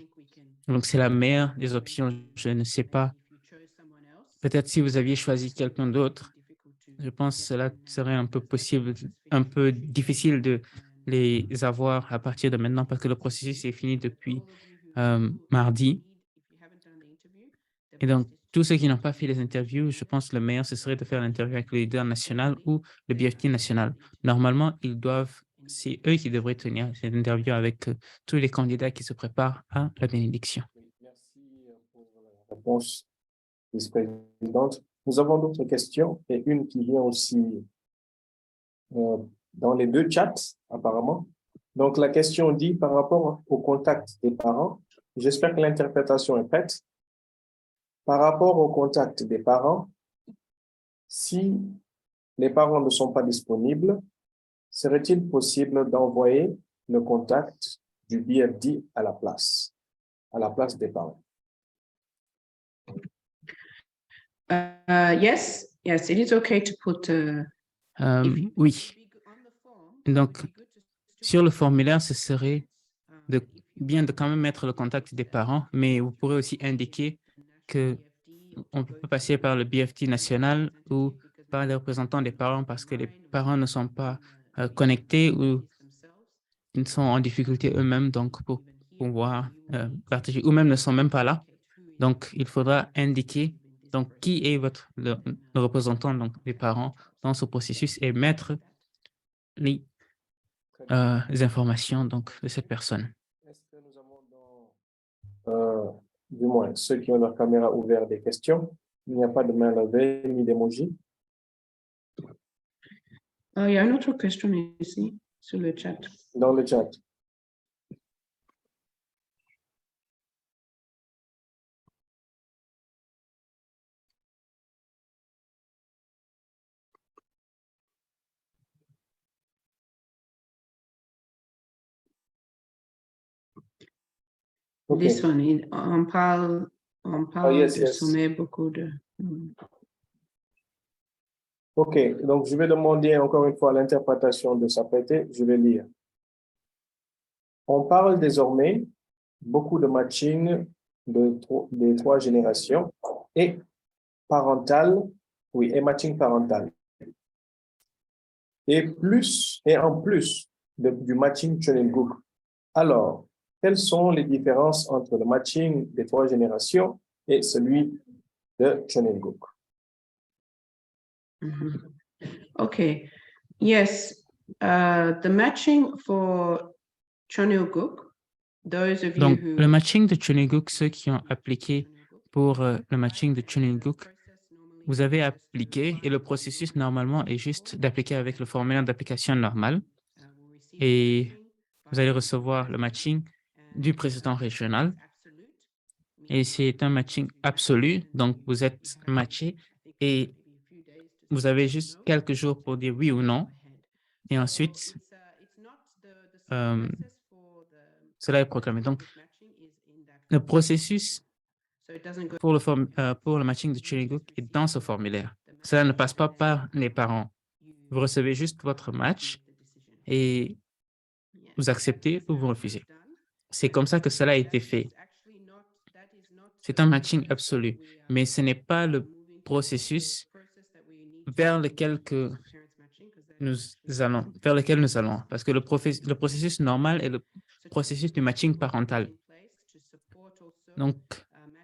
Donc, c'est la meilleure des options. Je ne sais pas. Peut-être si vous aviez choisi quelqu'un d'autre, je pense que cela serait un peu possible, un peu difficile de les avoir à partir de maintenant parce que le processus est fini depuis mardi. Et donc, tous ceux qui n'ont pas fait les interviews, je pense que le meilleur, ce serait de faire l'interview avec le leader national ou le BFT national. Normalement, c'est eux qui devraient tenir cette interview avec tous les candidats qui se préparent à la bénédiction. Merci pour la réponse, vice-présidente. Nous avons d'autres questions et une qui vient aussi dans les deux chats, apparemment. Donc, la question dit par rapport au contact des parents. J'espère que l'interprétation est prête. Par rapport au contact des parents, si les parents ne sont pas disponibles, serait-il possible d'envoyer le contact du BFD à la place des parents? Yes, it is okay to put. Oui. Donc, sur le formulaire, ce serait bien de quand même mettre le contact des parents, mais vous pourrez aussi indiquer qu'on peut passer par le BFT national ou par les représentants des parents parce que les parents ne sont pas connectés ou ils sont en difficulté eux-mêmes donc pour pouvoir partager ou même ne sont même pas là. Donc, il faudra indiquer donc, qui est le représentant donc, des parents dans ce processus et mettre les informations donc, de cette personne. Est-ce que nous avons du moins ceux qui ont leur caméra ouverte des questions? Il n'y a pas de main levée ni d'émoji. Il y a une autre question ici sur le chat. Dans le chat. Okay. This one, on parle yes, de yes. sommet beaucoup de. OK, donc je vais demander encore une fois l'interprétation de s'apprêter. Je vais lire. On parle désormais beaucoup de matching des trois générations et parental, oui, et matching parental. Et en plus du matching Chonelgook. Alors, quelles sont les différences entre le matching des trois générations et celui de Chonelgook? Okay, yes, the matching for Chonelgook, those of you Donc, who. le matching de Chonelgook, ceux qui ont appliqué pour le matching de Chonelgook, vous avez appliqué et le processus normalement est juste d'appliquer avec le formulaire d'application normal et vous allez recevoir le matching du président régional Et c'est un matching absolu. Donc, vous êtes matché et vous avez juste quelques jours pour dire oui ou non. Et ensuite, cela est proclamé. Donc, le processus pour le matching de Turing est dans ce formulaire. Cela ne passe pas par les parents. Vous recevez juste votre match et vous acceptez ou vous refusez. C'est comme ça que cela a été fait. C'est un matching absolu, mais ce n'est pas le processus vers lequel nous allons, parce que le processus normal est le processus du matching parental. Donc,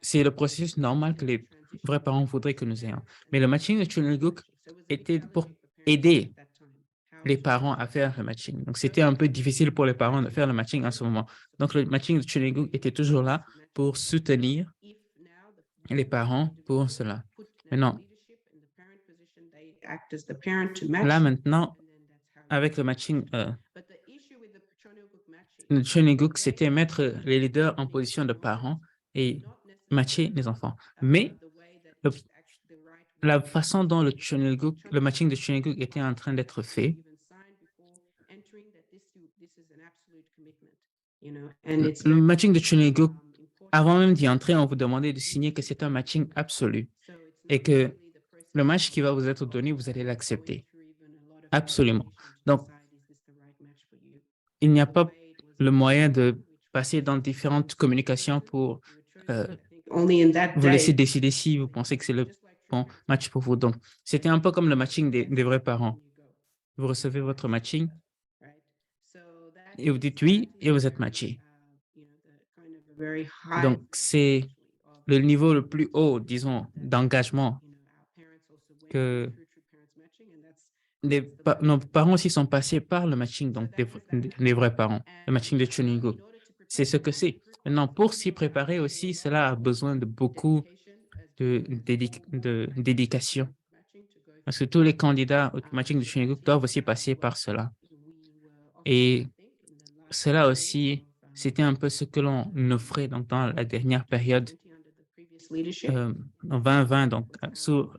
c'est le processus normal que les vrais parents voudraient que nous ayons. Mais le matching de Chunilguk était pour aider les parents à faire le matching. Donc, c'était un peu difficile pour les parents de faire le matching en ce moment. Donc, le matching de Chunilguk était toujours là pour soutenir les parents pour cela. Maintenant, là maintenant, avec le matching le Chunilguk, c'était mettre les leaders en position de parents et matcher les enfants. Mais la façon dont le matching de Chunilguk était en train d'être fait, le matching de Chunilguk, avant même d'y entrer, on vous demandait de signer que c'est un matching absolu et que le match qui va vous être donné, vous allez l'accepter. Absolument. Donc, il n'y a pas le moyen de passer dans différentes communications pour vous laisser décider si vous pensez que c'est le bon match pour vous. Donc, c'était un peu comme le matching des vrais parents. Vous recevez votre matching et vous dites oui et vous êtes matché. Donc, c'est le niveau le plus haut, disons, d'engagement que nos parents aussi sont passés par le matching, donc les vrais parents, le matching de Chunilguk. C'est ce que c'est. Maintenant, pour s'y préparer aussi, cela a besoin de beaucoup de dédication. Parce que tous les candidats au matching de Chunilguk doivent aussi passer par cela. Et cela aussi, c'était un peu ce que l'on offrait donc, dans la dernière période en 2020, donc sous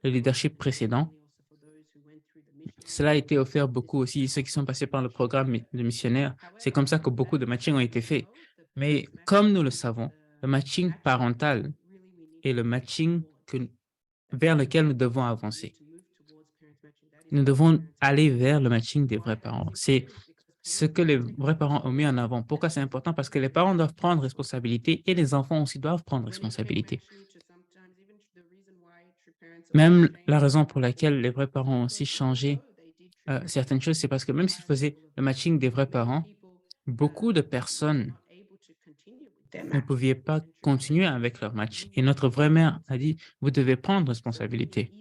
le leadership précédent. Cela a été offert beaucoup aussi, ceux qui sont passés par le programme de missionnaires. C'est comme ça que beaucoup de matchings ont été faits. Mais comme nous le savons, le matching parental est le matching vers lequel nous devons avancer. Nous devons aller vers le matching des vrais parents. C'est ce que les vrais parents ont mis en avant. Pourquoi c'est important? Parce que les parents doivent prendre responsabilité et les enfants aussi doivent prendre responsabilité. Même la raison pour laquelle les vrais parents ont aussi changé certaines choses, c'est parce que même s'ils faisaient le matching des vrais parents, beaucoup de personnes ne pouvaient pas continuer avec leur match. Et notre vraie mère a dit, vous devez prendre responsabilité.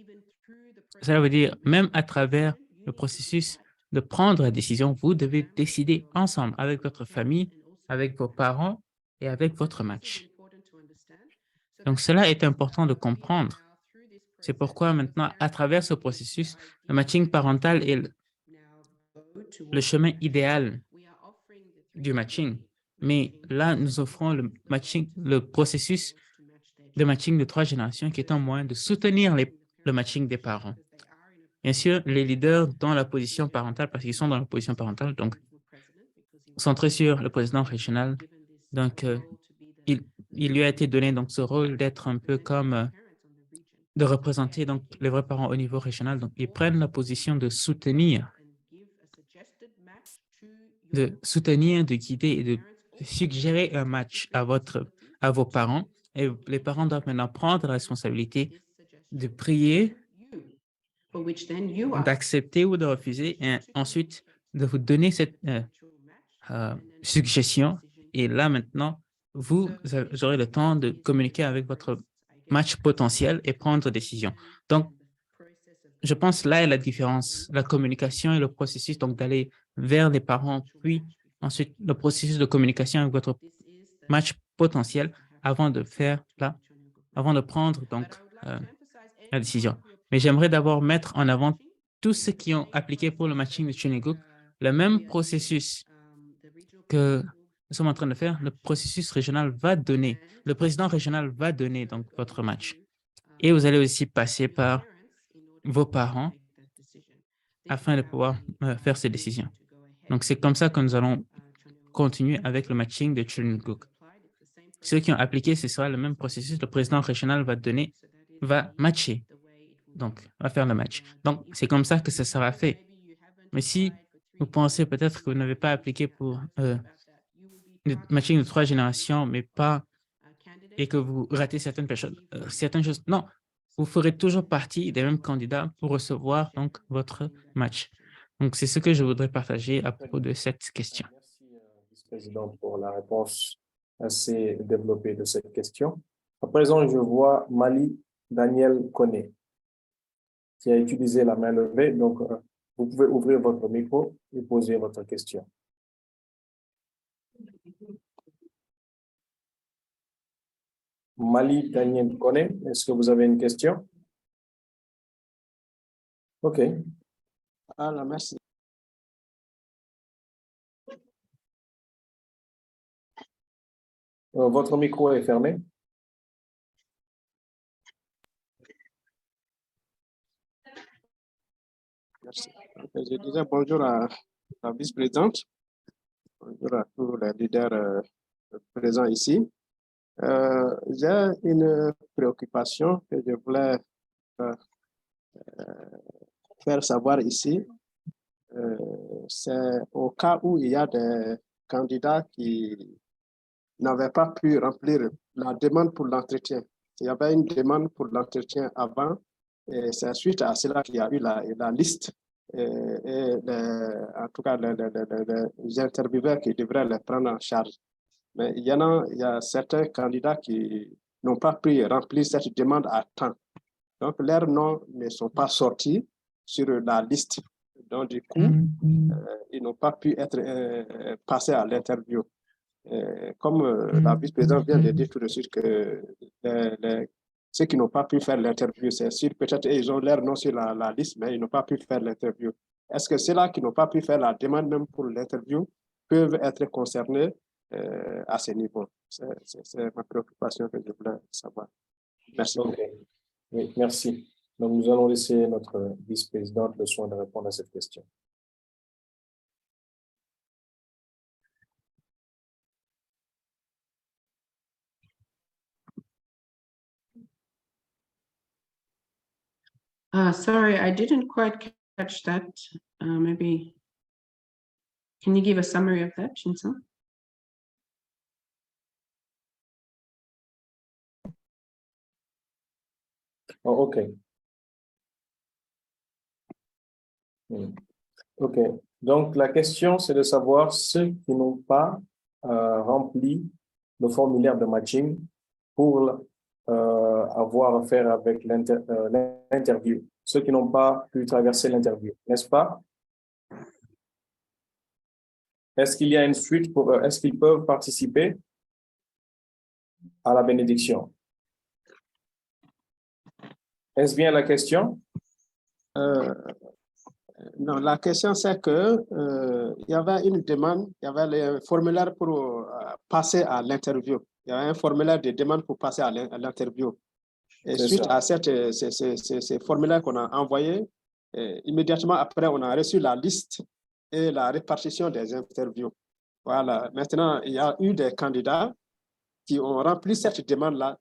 Cela veut dire, même à travers le processus de prendre la décision, vous devez décider ensemble avec votre famille, avec vos parents et avec votre match. Donc, cela est important de comprendre. C'est pourquoi maintenant, à travers ce processus, le matching parental est le chemin idéal du matching. Mais là, nous offrons le processus de matching de 3 générations qui est un moyen de soutenir le matching des parents. Bien sûr, les leaders dans la position parentale, parce qu'ils sont dans la position parentale, donc centrés sur le président régional. Donc, il lui a été donné donc, ce rôle d'être un peu comme de représenter donc, les vrais parents au niveau régional. Donc, ils prennent la position de soutenir, de guider et de suggérer un match à vos parents. Et les parents doivent maintenant prendre la responsabilité de prier, d'accepter ou de refuser, et ensuite de vous donner cette suggestion. Et là, maintenant, vous aurez le temps de communiquer avec votre match potentiel et prendre décision. Donc, je pense là est la différence, la communication et le processus donc d'aller vers les parents, puis ensuite le processus de communication avec votre match potentiel avant de prendre donc la décision. Mais j'aimerais d'abord mettre en avant tous ceux qui ont appliqué pour le matching de Chunilguk le même processus que nous sommes en train de faire, le processus régional va donner, le président régional va donner donc votre match. Et vous allez aussi passer par vos parents afin de pouvoir faire ces décisions. Donc, c'est comme ça que nous allons continuer avec le matching de Chunuguk. Ceux qui ont appliqué, ce sera le même processus. Le président régional va matcher, donc va faire le match. Donc, c'est comme ça que ça sera fait. Mais si vous pensez peut-être que vous n'avez pas appliqué pour le matching de 3 générations, mais pas, et que vous ratez certaines choses, non, vous ferez toujours partie des mêmes candidats pour recevoir donc votre match. Donc, c'est ce que je voudrais partager à propos de cette question. Merci, vice-président, pour la réponse assez développée de cette question. À présent, je vois Mali Daniel Koné, qui a utilisé la main levée. Donc, vous pouvez ouvrir votre micro et poser votre question. Mali Daniel Koné, est-ce que vous avez une question? OK. Alors, merci. Votre micro est fermé. Merci. Je disais bonjour à la vice-présidente, bonjour à tous les leaders présents ici. J'ai une préoccupation que je voulais faire savoir ici. C'est au cas où il y a des candidats qui n'avaient pas pu remplir la demande pour l'entretien. Il y avait une demande pour l'entretien avant, et c'est suite à cela qu'il y a eu la liste et en tout cas les intervieweurs qui devraient les prendre en charge. Mais il y a certains candidats qui n'ont pas pu remplir cette demande à temps. Donc, leurs noms ne sont pas sortis sur la liste. Donc, du coup, ils n'ont pas pu être passés à l'interview. Comme la vice-présidente vient de dire tout de suite que ceux qui n'ont pas pu faire l'interview, c'est sûr, peut-être ils ont leur nom sur la liste, mais ils n'ont pas pu faire l'interview. Est-ce que ceux-là qui n'ont pas pu faire la demande même pour l'interview peuvent être concernés à ce niveau? C'est ma préoccupation que je voulais savoir. Merci. Okay. Oui, merci. Donc, nous allons laisser notre vice-présidente le soin de répondre à cette question. Sorry, I didn't quite catch that. Maybe, can you give a summary of that, Shin-san? Oh, OK. OK. Donc, la question, c'est de savoir ceux qui n'ont pas rempli le formulaire de matching pour avoir affaire avec l'interview. Ceux qui n'ont pas pu traverser l'interview, n'est-ce pas? Est-ce qu'il y a une suite pour eux? Est-ce qu'ils peuvent participer à la bénédiction? Est-ce bien la question? Non, la question c'est que il y avait une demande, il y avait le formulaire pour passer à l'interview. Il y avait un formulaire de demande pour passer à l'interview. Et suite à ces formulaires qu'on a envoyés, immédiatement après, on a reçu la liste et la répartition des interviews. Voilà. Maintenant, il y a eu des candidats qui ont rempli cette demande-là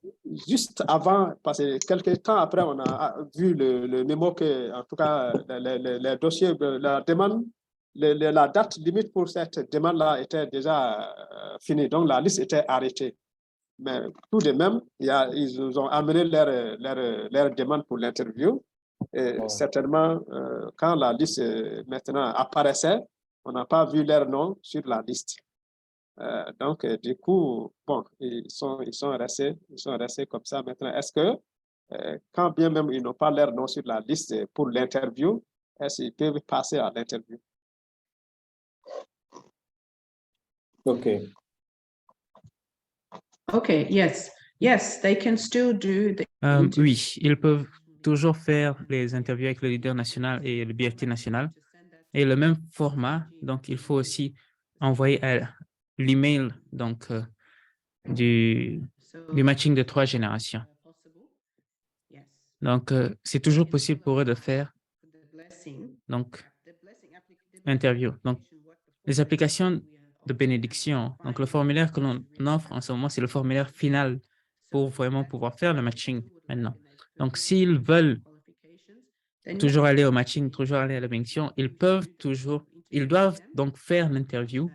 juste avant, parce que quelques temps après, on a vu le mémo que, en tout cas, les dossiers, la demande, la date limite pour cette demande-là était déjà finie. Donc, la liste était arrêtée. Mais tout de même, ils nous ont amené leur demande pour l'interview. Et certainement, quand la liste maintenant apparaissait, on n'a pas vu leur nom sur la liste. Donc, du coup, bon, ils sont restés comme ça. Maintenant, est-ce que, quand bien même ils n'ont pas leur nom sur la liste pour l'interview, est-ce qu'ils peuvent passer à l'interview? OK. Okay, yes, they can still do the Oui, ils peuvent toujours faire les interviews avec le leader national et le BFT national. Et le même format, donc il faut aussi envoyer l'email donc du matching de 3 générations. Donc, c'est toujours possible pour eux de faire donc interview. Donc, les applications de bénédiction, donc le formulaire que l'on offre en ce moment, c'est le formulaire final pour vraiment pouvoir faire le matching maintenant. Donc, s'ils veulent toujours aller au matching, toujours aller à la bénédiction, ils doivent donc faire l'interview,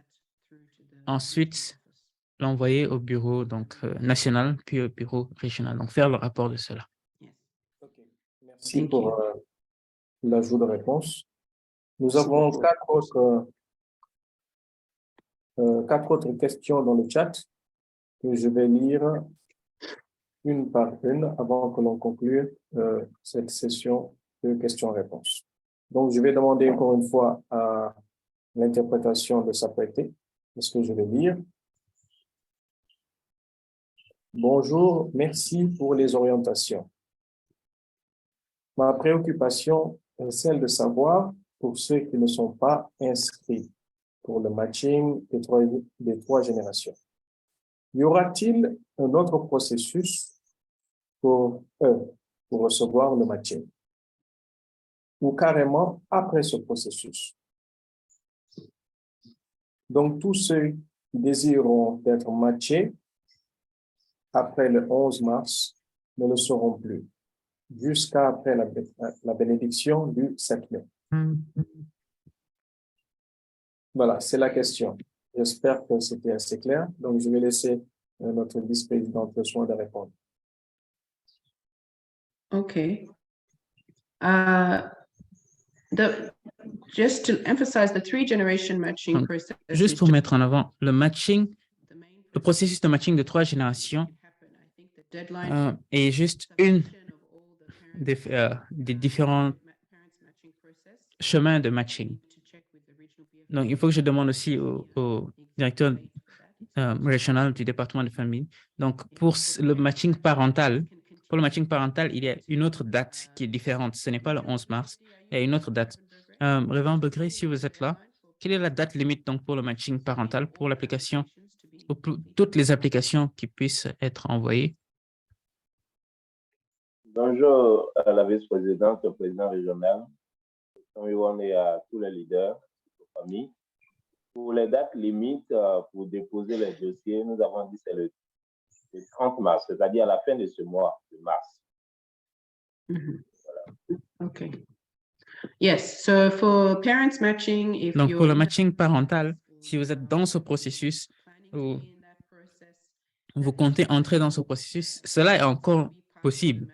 ensuite l'envoyer au bureau donc, national, puis au bureau régional, donc faire le rapport de cela. Okay. Merci pour l'ajout de réponse. Nous avons quatre autres questions dans le chat que je vais lire une par une avant que l'on conclue cette session de questions-réponses. Donc, je vais demander encore une fois à l'interprétation de s'apprêter. Est-ce que je vais lire? Bonjour, merci pour les orientations. Ma préoccupation est celle de savoir, pour ceux qui ne sont pas inscrits pour le matching des trois générations, y aura-t-il un autre processus pour eux pour recevoir le matching? Ou carrément après ce processus? Donc, tous ceux qui désireront être matchés après le 11 mars ne le seront plus, jusqu'à après la bénédiction du 7 mai. Voilà, c'est la question. J'espère que c'était assez clair. Donc, je vais laisser notre vice-présidente le soin de répondre. Okay. Just to emphasize the 3-generation matching Donc, process. juste pour mettre en avant le matching, le processus de matching de 3 générations est juste une des différents chemins de matching. Donc, il faut que je demande aussi au directeur régional du département de famille. Donc, pour le matching parental, il y a une autre date qui est différente. Ce n'est pas le 11 mars, il y a une autre date. Révérend Begré, si vous êtes là, quelle est la date limite donc pour le matching parental, pour l'application, pour toutes les applications qui puissent être envoyées? Bonjour à la vice-présidente, au président régional, et à tous les leaders de famille. Pour les dates limites pour déposer les dossiers, nous avons dit c'est le 30 mars, c'est-à-dire à la fin de ce mois de mars. Voilà. Okay. Yes, so for parents matching, if donc, pour le matching parental, si vous êtes dans ce processus, ou vous comptez entrer dans ce processus, cela est encore possible.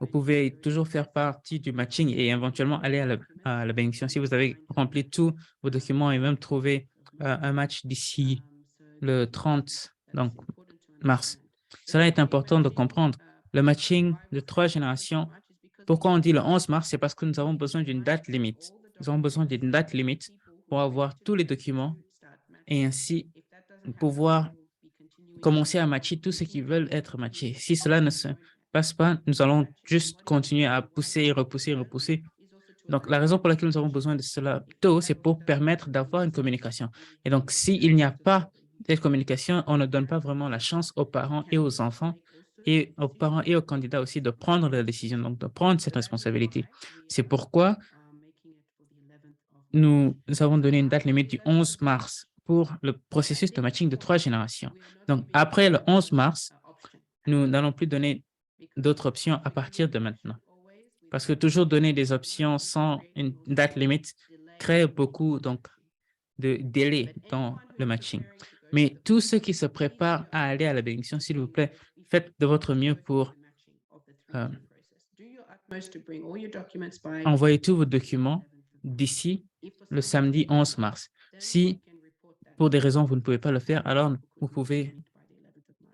Vous pouvez toujours faire partie du matching et éventuellement aller à la bénédiction. Si vous avez rempli tous vos documents et même trouvé un match d'ici le 30 donc, mars. Cela est important de comprendre. Le matching de 3 générations, pourquoi on dit le 11 mars, c'est parce que nous avons besoin d'une date limite. Nous avons besoin d'une date limite pour avoir tous les documents et ainsi pouvoir commencer à matcher tous ceux qui veulent être matchés. Si cela ne se passe pas, nous allons juste continuer à pousser, repousser. Donc, la raison pour laquelle nous avons besoin de cela tôt, c'est pour permettre d'avoir une communication. Et donc, s'il n'y a pas cette communication, on ne donne pas vraiment la chance aux parents et aux enfants, et aux parents et aux candidats aussi de prendre la décision, donc de prendre cette responsabilité. C'est pourquoi nous avons donné une date limite du 11 mars pour le processus de matching de 3 générations. Donc, après le 11 mars, nous n'allons plus donner d'autres options à partir de maintenant. Parce que toujours donner des options sans une date limite crée beaucoup donc, de délai dans le matching. Mais tous ceux qui se préparent à aller à la bénédiction, s'il vous plaît, faites de votre mieux pour envoyer tous vos documents d'ici le samedi 11 mars. Si, pour des raisons, vous ne pouvez pas le faire, alors vous pouvez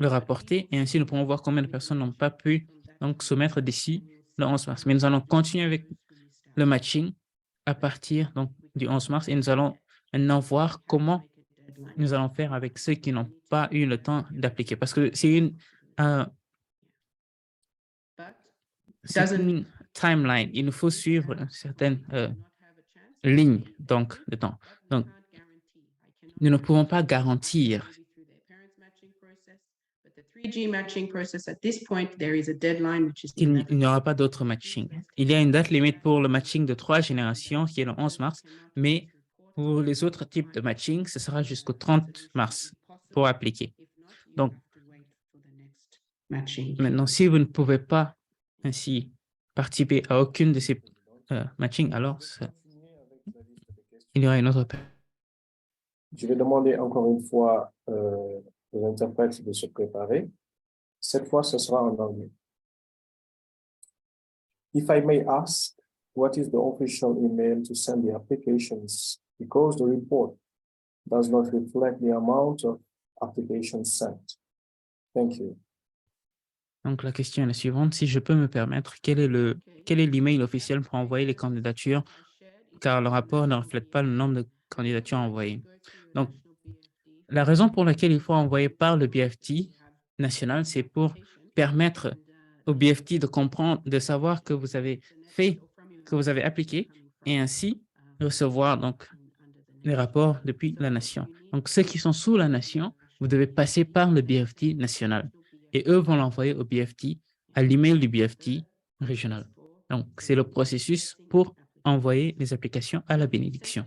le rapporter et ainsi nous pourrons voir combien de personnes n'ont pas pu donc, soumettre d'ici le 11 mars. Mais nous allons continuer avec le matching à partir donc, du 11 mars et nous allons maintenant voir comment nous allons faire avec ceux qui n'ont pas eu le temps d'appliquer. Parce que c'est une timeline. Il nous faut suivre certaines lignes donc, de temps. Donc, nous ne pouvons pas garantir. Il n'y aura pas d'autre matching. Il y a une date limite pour le matching de 3 générations qui est le 11 mars, mais pour les autres types de matching, ce sera jusqu'au 30 mars pour appliquer. Donc, maintenant, si vous ne pouvez pas ainsi participer à aucune de ces matchings, alors il y aura une autre période. Je vais demander encore une fois aux interprètes de se préparer. Cette fois, ce sera en anglais. If I may ask, what is the official email to send the applications? Because the report does not reflect the amount of applications sent. Thank you. Donc, la question est la suivante. Si je peux me permettre, quel est l'email officiel pour envoyer les candidatures, car le rapport ne reflète pas le nombre de candidatures envoyées. Donc, la raison pour laquelle il faut envoyer par le BFT national, c'est pour permettre au BFT de comprendre, de savoir que vous avez appliqué et ainsi recevoir donc les rapports depuis la nation. Donc, ceux qui sont sous la nation, vous devez passer par le BFT national et eux vont l'envoyer au BFT, à l'email du BFT régional. Donc, c'est le processus pour envoyer les applications à la bénédiction.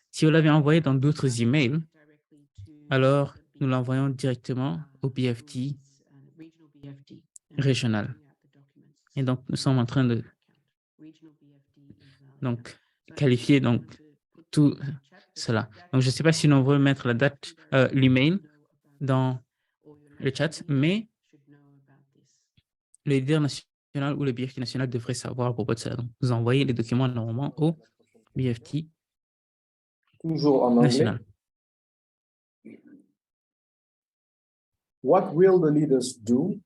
Si vous l'avez envoyé dans d'autres emails, alors nous l'envoyons directement au BFT régional. Et donc, nous sommes en train de qualifier tout cela. Donc, je ne sais pas si on veut mettre la date, l'email dans le chat, mais le leader national ou le BFT national devrait savoir à propos de ça. Donc, vous envoyez les documents normalement au BFT Toujours en anglais. national. What will the leaders do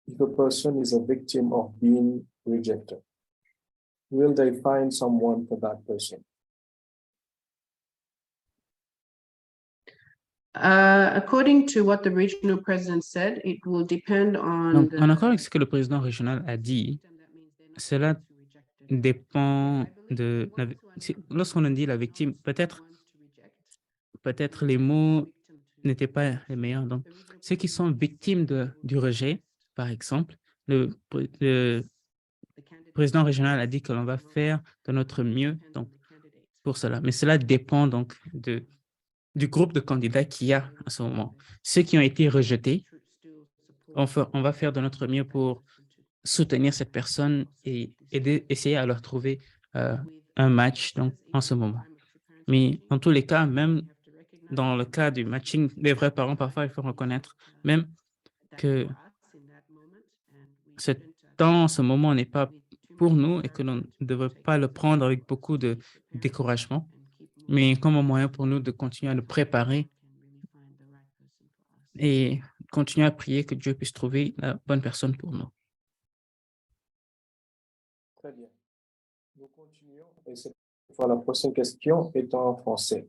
if a person is a victim of being rejected? Will they find someone for that person? According to what the regional president said, it will depend on. Donc, en accord avec ce que le président régional a dit, cela dépend de... Lorsqu'on dit la victime, peut-être les mots n'étaient pas les meilleurs. Donc, ceux qui sont victimes du rejet, par exemple, le président régional a dit que l'on va faire de notre mieux donc, pour cela. Mais cela dépend donc du groupe de candidats qu'il y a à ce moment. Ceux qui ont été rejetés, on va faire de notre mieux pour soutenir cette personne et essayer à leur trouver un match donc, en ce moment. Mais dans tous les cas, même dans le cas du matching des vrais parents, parfois, il faut reconnaître même que ce temps, ce moment n'est pas pour nous et que l'on ne devrait pas le prendre avec beaucoup de découragement, mais comme un moyen pour nous de continuer à nous préparer et continuer à prier que Dieu puisse trouver la bonne personne pour nous. Très bien. Nous continuons. Et cette fois, la prochaine question est en français.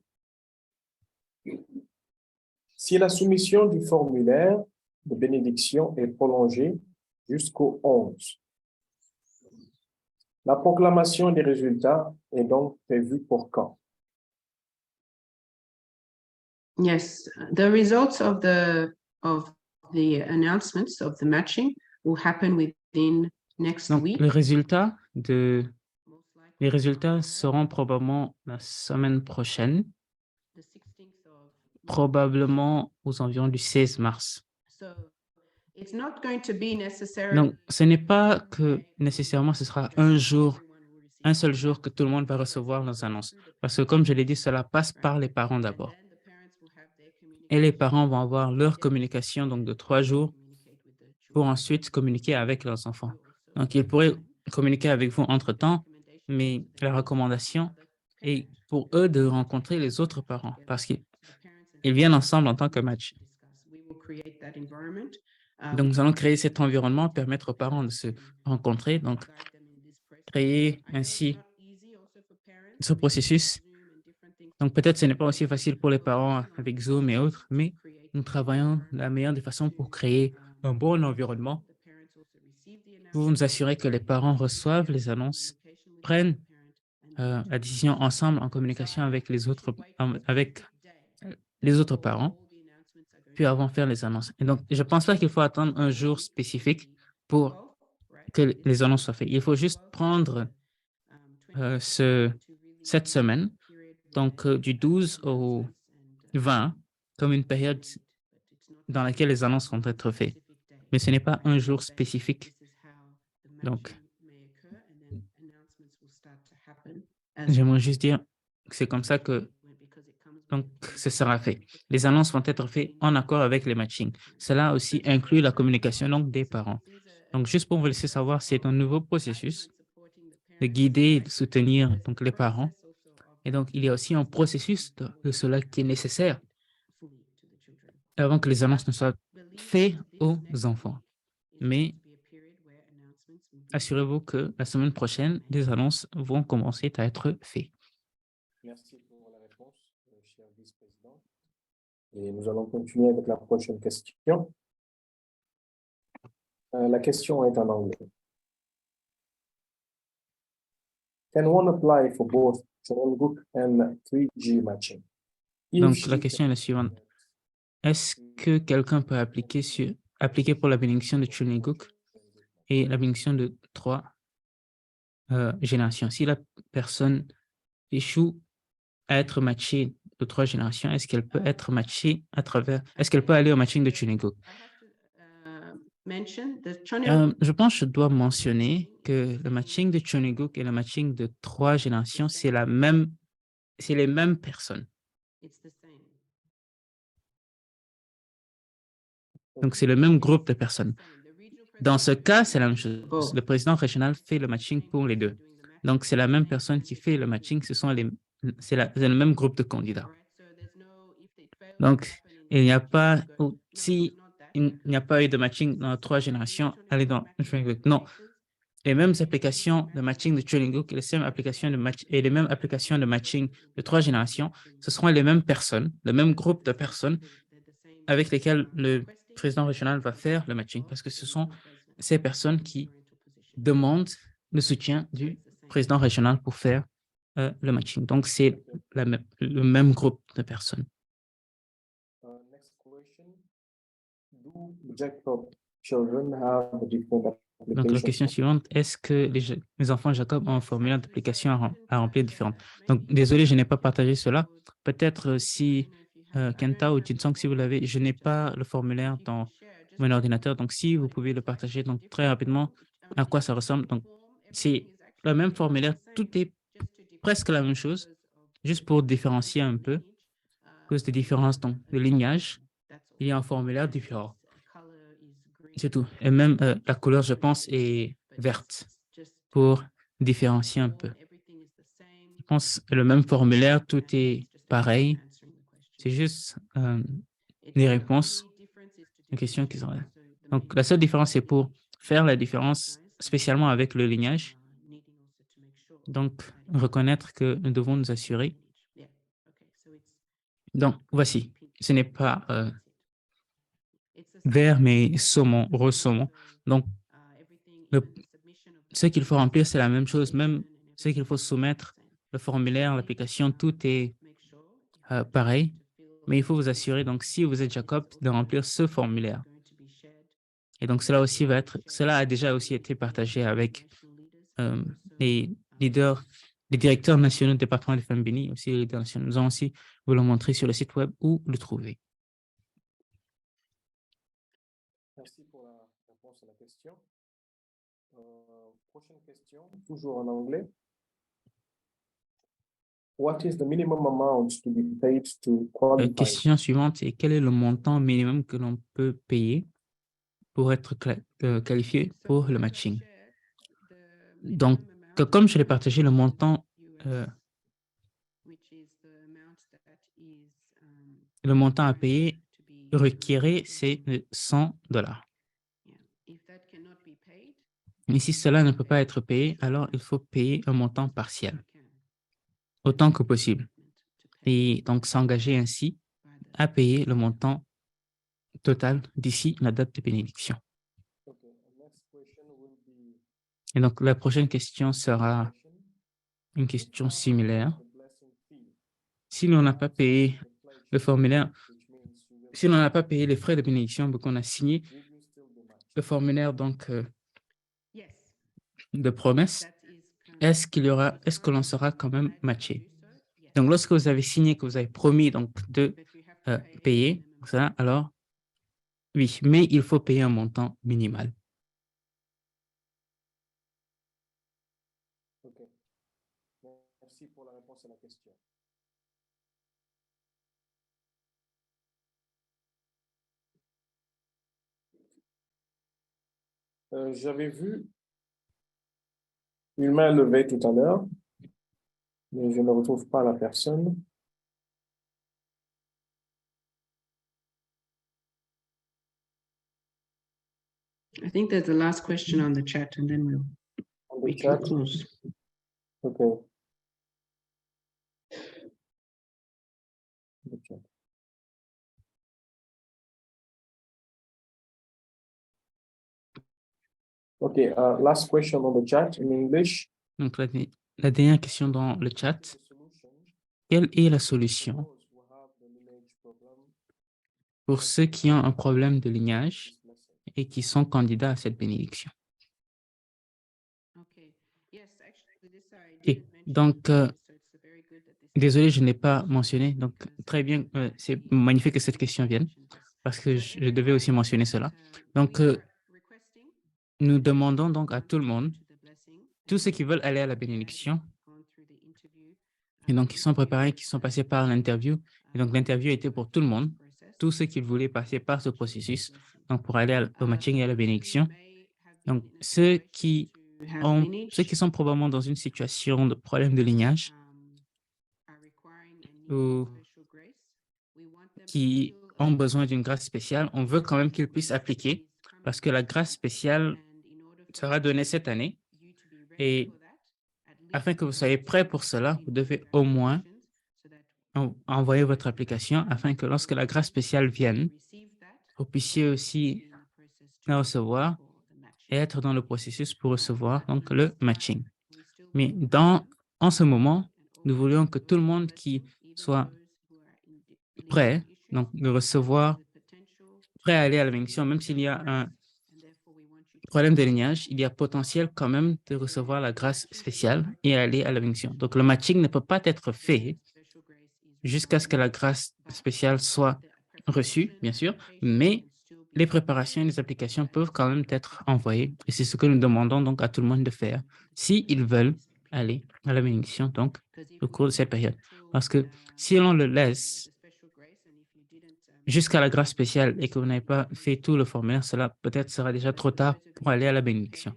Si la soumission du formulaire de bénédiction est prolongée jusqu'au 11, la proclamation des résultats est donc prévue pour quand? Yes, the results of the announcements of the matching will happen within next Donc, week. les résultats seront probablement la semaine prochaine, probablement aux environs du 16 mars. Donc, ce n'est pas que nécessairement ce sera un seul jour que tout le monde va recevoir nos annonces. Parce que comme je l'ai dit, cela passe par les parents d'abord. Et les parents vont avoir leur communication donc de 3 jours pour ensuite communiquer avec leurs enfants. Donc, ils pourraient communiquer avec vous entre-temps, mais la recommandation est pour eux de rencontrer les autres parents parce qu'ils viennent ensemble en tant que match. Donc, nous allons créer cet environnement, permettre aux parents de se rencontrer, donc créer ainsi ce processus. Donc, peut-être ce n'est pas aussi facile pour les parents avec Zoom et autres, mais nous travaillons de la meilleure des façons pour créer un bon environnement, pour nous assurer que les parents reçoivent les annonces, prennent la décision ensemble en communication avec les autres, avec les autres parents, puis avant faire les annonces. Et donc, je ne pense pas qu'il faut attendre un jour spécifique pour que les annonces soient faites. Il faut juste prendre cette semaine, donc du 12 au 20, comme une période dans laquelle les annonces vont être faites. Mais ce n'est pas un jour spécifique. Donc, j'aimerais juste dire que c'est comme ça que ce sera fait. Les annonces vont être faites en accord avec les matchings. Cela aussi inclut la communication donc, des parents. Donc, juste pour vous laisser savoir, c'est un nouveau processus de guider et de soutenir donc, les parents. Et donc, il y a aussi un processus de cela qui est nécessaire avant que les annonces ne soient faites aux enfants. Mais assurez-vous que la semaine prochaine, les annonces vont commencer à être faites. Merci pour la réponse, cher vice-président. Et nous allons continuer avec la prochaine question. La question est en anglais. Can one apply for both Chonelguk and 3G matching? Donc, la question est la suivante. Est-ce que quelqu'un peut appliquer pour la bénédiction de Chonelguk et la bénédiction de 3 générations? Si la personne échoue à être matchée de 3 générations, est-ce qu'elle peut être matchée est-ce qu'elle peut aller au matching de Chonelguk? Je pense que je dois mentionner que le matching de Chonelguk et le matching de 3 générations, c'est les mêmes personnes. Donc, c'est le même groupe de personnes. Dans ce cas, c'est la même chose. Le président régional fait le matching pour les deux. Donc, c'est la même personne qui fait le matching. C'est le même groupe de candidats. Donc, il n'y a pas, si il n'y a pas eu de matching dans 3 générations, allez dans Chonelguk. Non. Les mêmes applications de matching de Chonelguk et les mêmes applications de matching de 3 générations, ce seront les mêmes personnes, le même groupe de personnes avec lesquelles le président régional va faire le matching, parce que ce sont ces personnes qui demandent le soutien du président régional pour faire le matching. Donc, c'est le même groupe de personnes. Next question. Do Jacob children have different Donc, la question suivante, est-ce que les enfants Jacob ont un formulaire d'application à remplir différent? Donc, désolé, je n'ai pas partagé cela. Peut-être si Kenta ou Jinsong, si vous l'avez, je n'ai pas le formulaire dans mon ordinateur. Donc, si vous pouvez le partager donc, très rapidement, à quoi ça ressemble. Donc, c'est le même formulaire, tout est presque la même chose, juste pour différencier un peu, à cause des différences donc, de lignage, il y a un formulaire différent. C'est tout. Et même la couleur, je pense, est verte pour différencier un peu. Je pense que le même formulaire, tout est pareil. C'est juste les réponses aux questions qui sont là. Donc, la seule différence, c'est pour faire la différence spécialement avec le lignage. Donc, reconnaître que nous devons nous assurer. Donc, voici. Ce n'est pas vert, mais saumon, rose saumon. Donc, ce qu'il faut remplir, c'est la même chose. Même ce qu'il faut soumettre, le formulaire, l'application, tout est pareil. Mais il faut vous assurer, donc, si vous êtes Jacob, de remplir ce formulaire. Et donc, cela a déjà aussi été partagé avec les leaders, les directeurs nationaux du département des femmes bénies, aussi les leaders nationaux. Nous allons aussi vous le montrer sur le site web où le trouver. Merci pour la réponse à la question. Prochaine question, toujours en anglais. What is the minimum amount to be paid to qualify? Question suivante, est quel est le montant minimum que l'on peut payer pour être qualifié pour le matching? Donc, comme je l'ai partagé, le montant à payer requéré, c'est $100. Mais si cela ne peut pas être payé, alors il faut payer un montant partiel, autant que possible. Et donc, s'engager ainsi à payer le montant total d'ici la date de bénédiction. Et donc, la prochaine question sera une question similaire. Si l'on n'a pas payé le formulaire, si l'on n'a pas payé les frais de bénédiction, mais qu'on a signé le formulaire donc, de promesse, est-ce que l'on sera quand même matché? Donc, lorsque vous avez signé, que vous avez promis donc, de payer, ça, alors, oui, mais il faut payer un montant minimal. OK. Merci pour la réponse à la question. J'avais vu une main levée tout à l'heure, mais je ne retrouve pas la personne. I think there's the last question on the chat and then we can close. OK. OK. Okay, last question on the chat in English. Donc, la dernière question dans le chat, quelle est la solution pour ceux qui ont un problème de lignage et qui sont candidats à cette bénédiction? Et donc, désolé, je n'ai pas mentionné, donc très bien, c'est magnifique que cette question vienne, parce que je devais aussi mentionner cela. Donc, nous demandons donc à tout le monde, tous ceux qui veulent aller à la bénédiction, et donc qui sont préparés, qui sont passés par l'interview, et donc l'interview était pour tout le monde, tous ceux qui voulaient passer par ce processus, donc pour aller au matching et à la bénédiction. Donc, ceux qui sont probablement dans une situation de problème de lignage ou qui ont besoin d'une grâce spéciale, on veut quand même qu'ils puissent appliquer parce que la grâce spéciale sera donnée cette année. Et afin que vous soyez prêts pour cela, vous devez au moins envoyer votre application afin que lorsque la grâce spéciale vienne, vous puissiez aussi la recevoir et être dans le processus pour recevoir donc le matching. Mais en ce moment, nous voulions que tout le monde qui soit prêt, donc de recevoir, prêt à aller à la bénédiction, même s'il y a un problème de lignage, il y a potentiel quand même de recevoir la grâce spéciale et aller à la bénédiction. Donc, le matching ne peut pas être fait jusqu'à ce que la grâce spéciale soit reçue, bien sûr, mais les préparations et les applications peuvent quand même être envoyées. Et c'est ce que nous demandons donc à tout le monde de faire s'ils veulent aller à la bénédiction donc, au cours de cette période. Parce que si on le laisse jusqu'à la grâce spéciale et que vous n'avez pas fait tout le formulaire, cela peut-être sera déjà trop tard pour aller à la bénédiction.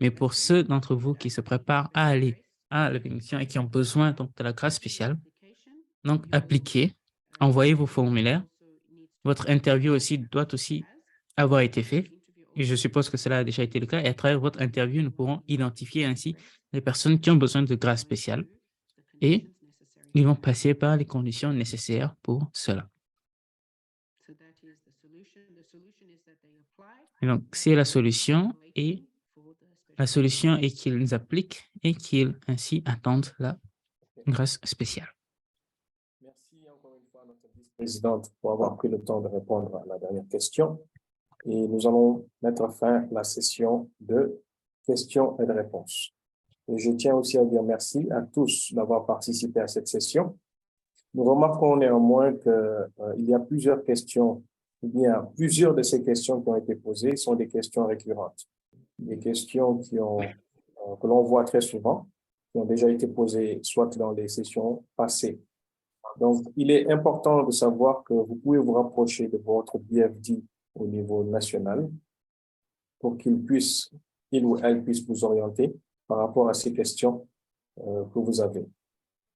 Mais pour ceux d'entre vous qui se préparent à aller à la bénédiction et qui ont besoin donc, de la grâce spéciale, donc appliquez, envoyez vos formulaires. Votre interview aussi doit aussi avoir été faite. Et je suppose que cela a déjà été le cas. Et à travers votre interview, nous pourrons identifier ainsi les personnes qui ont besoin de grâce spéciale et ils vont passer par les conditions nécessaires pour cela. Et donc, c'est la solution est qu'ils appliquent et qu'ils ainsi attendent la grâce spéciale. Merci encore une fois à notre vice-présidente pour avoir pris le temps de répondre à la dernière question. Et nous allons mettre fin à la session de questions et de réponses. Et je tiens aussi à dire merci à tous d'avoir participé à cette session. Nous remarquons néanmoins qu'il y a plusieurs questions, ou bien plusieurs de ces questions qui ont été posées sont des questions récurrentes. Des questions que l'on voit très souvent, qui ont déjà été posées soit dans les sessions passées. Donc, il est important de savoir que vous pouvez vous rapprocher de votre BFD au niveau national pour qu'il ou elle puisse vous orienter par rapport à ces questions que vous avez.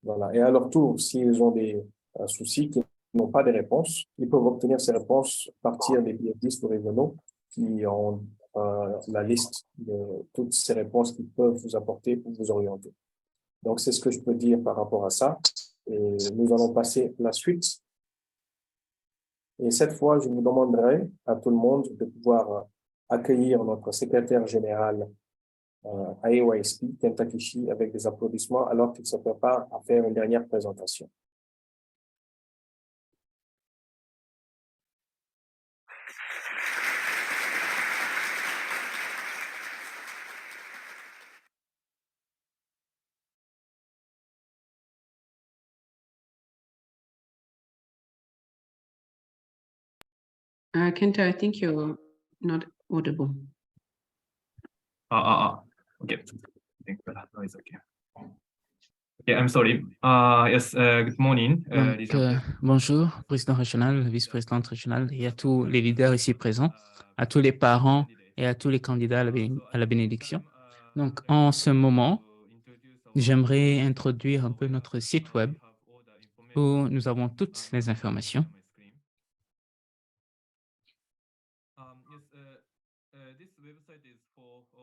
Voilà. Et à leur tour, s'ils ont des soucis, qui n'ont pas de réponses, ils peuvent obtenir ces réponses à partir des BFDistes régionaux qui ont la liste de toutes ces réponses qu'ils peuvent vous apporter pour vous orienter. Donc, c'est ce que je peux dire par rapport à ça. Et nous allons passer à la suite. Et cette fois, je vous demanderai à tout le monde de pouvoir accueillir notre secrétaire général AYSP, Ken Takeshi, avec des applaudissements alors qu'il se prépare à faire une dernière présentation. Kenta, I think you're not audible. Okay. I think no, it's okay. Okay, I'm sorry. Yes, good morning. Bonjour, président régional, vice-présidente régionale et à tous les leaders ici présents, à tous les parents et à tous les candidats à la bénédiction. Donc, en ce moment, j'aimerais introduire un peu notre site web où nous avons toutes les informations.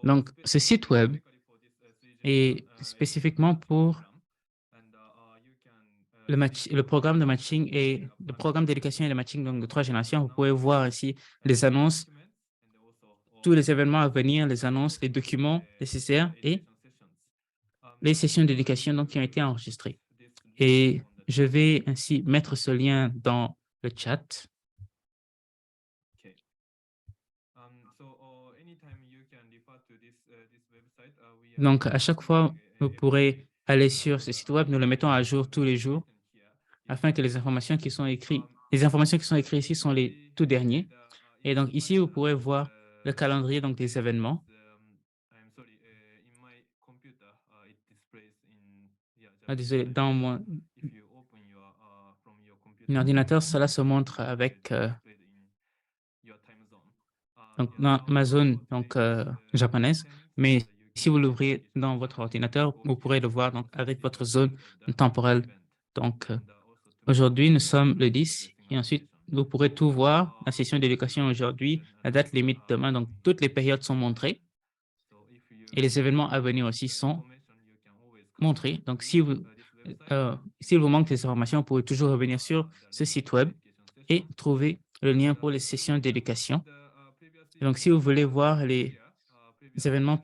Donc, ce site web est spécifiquement pour le programme de matching et le programme d'éducation et de matching donc, de 3 générations. Vous pouvez voir ici les annonces, tous les événements à venir, les annonces, les documents nécessaires et les sessions d'éducation donc, qui ont été enregistrées. Et je vais ainsi mettre ce lien dans le chat. Donc, à chaque fois, vous pourrez aller sur ce site web. Nous le mettons à jour tous les jours afin que les informations qui sont écrites ici sont les tout derniers. Et donc, ici, vous pourrez voir le calendrier donc, des événements. Désolé, dans mon ordinateur, cela se montre avec donc, dans ma zone donc, japonaise, mais si vous l'ouvrez dans votre ordinateur, vous pourrez le voir donc, avec votre zone temporelle. Donc, aujourd'hui, nous sommes le 10 et ensuite, vous pourrez tout voir, la session d'éducation aujourd'hui, la date limite demain, donc toutes les périodes sont montrées et les événements à venir aussi sont montrés. Donc, s'il vous manque des informations, vous pouvez toujours revenir sur ce site web et trouver le lien pour les sessions d'éducation. Donc, si vous voulez voir les événements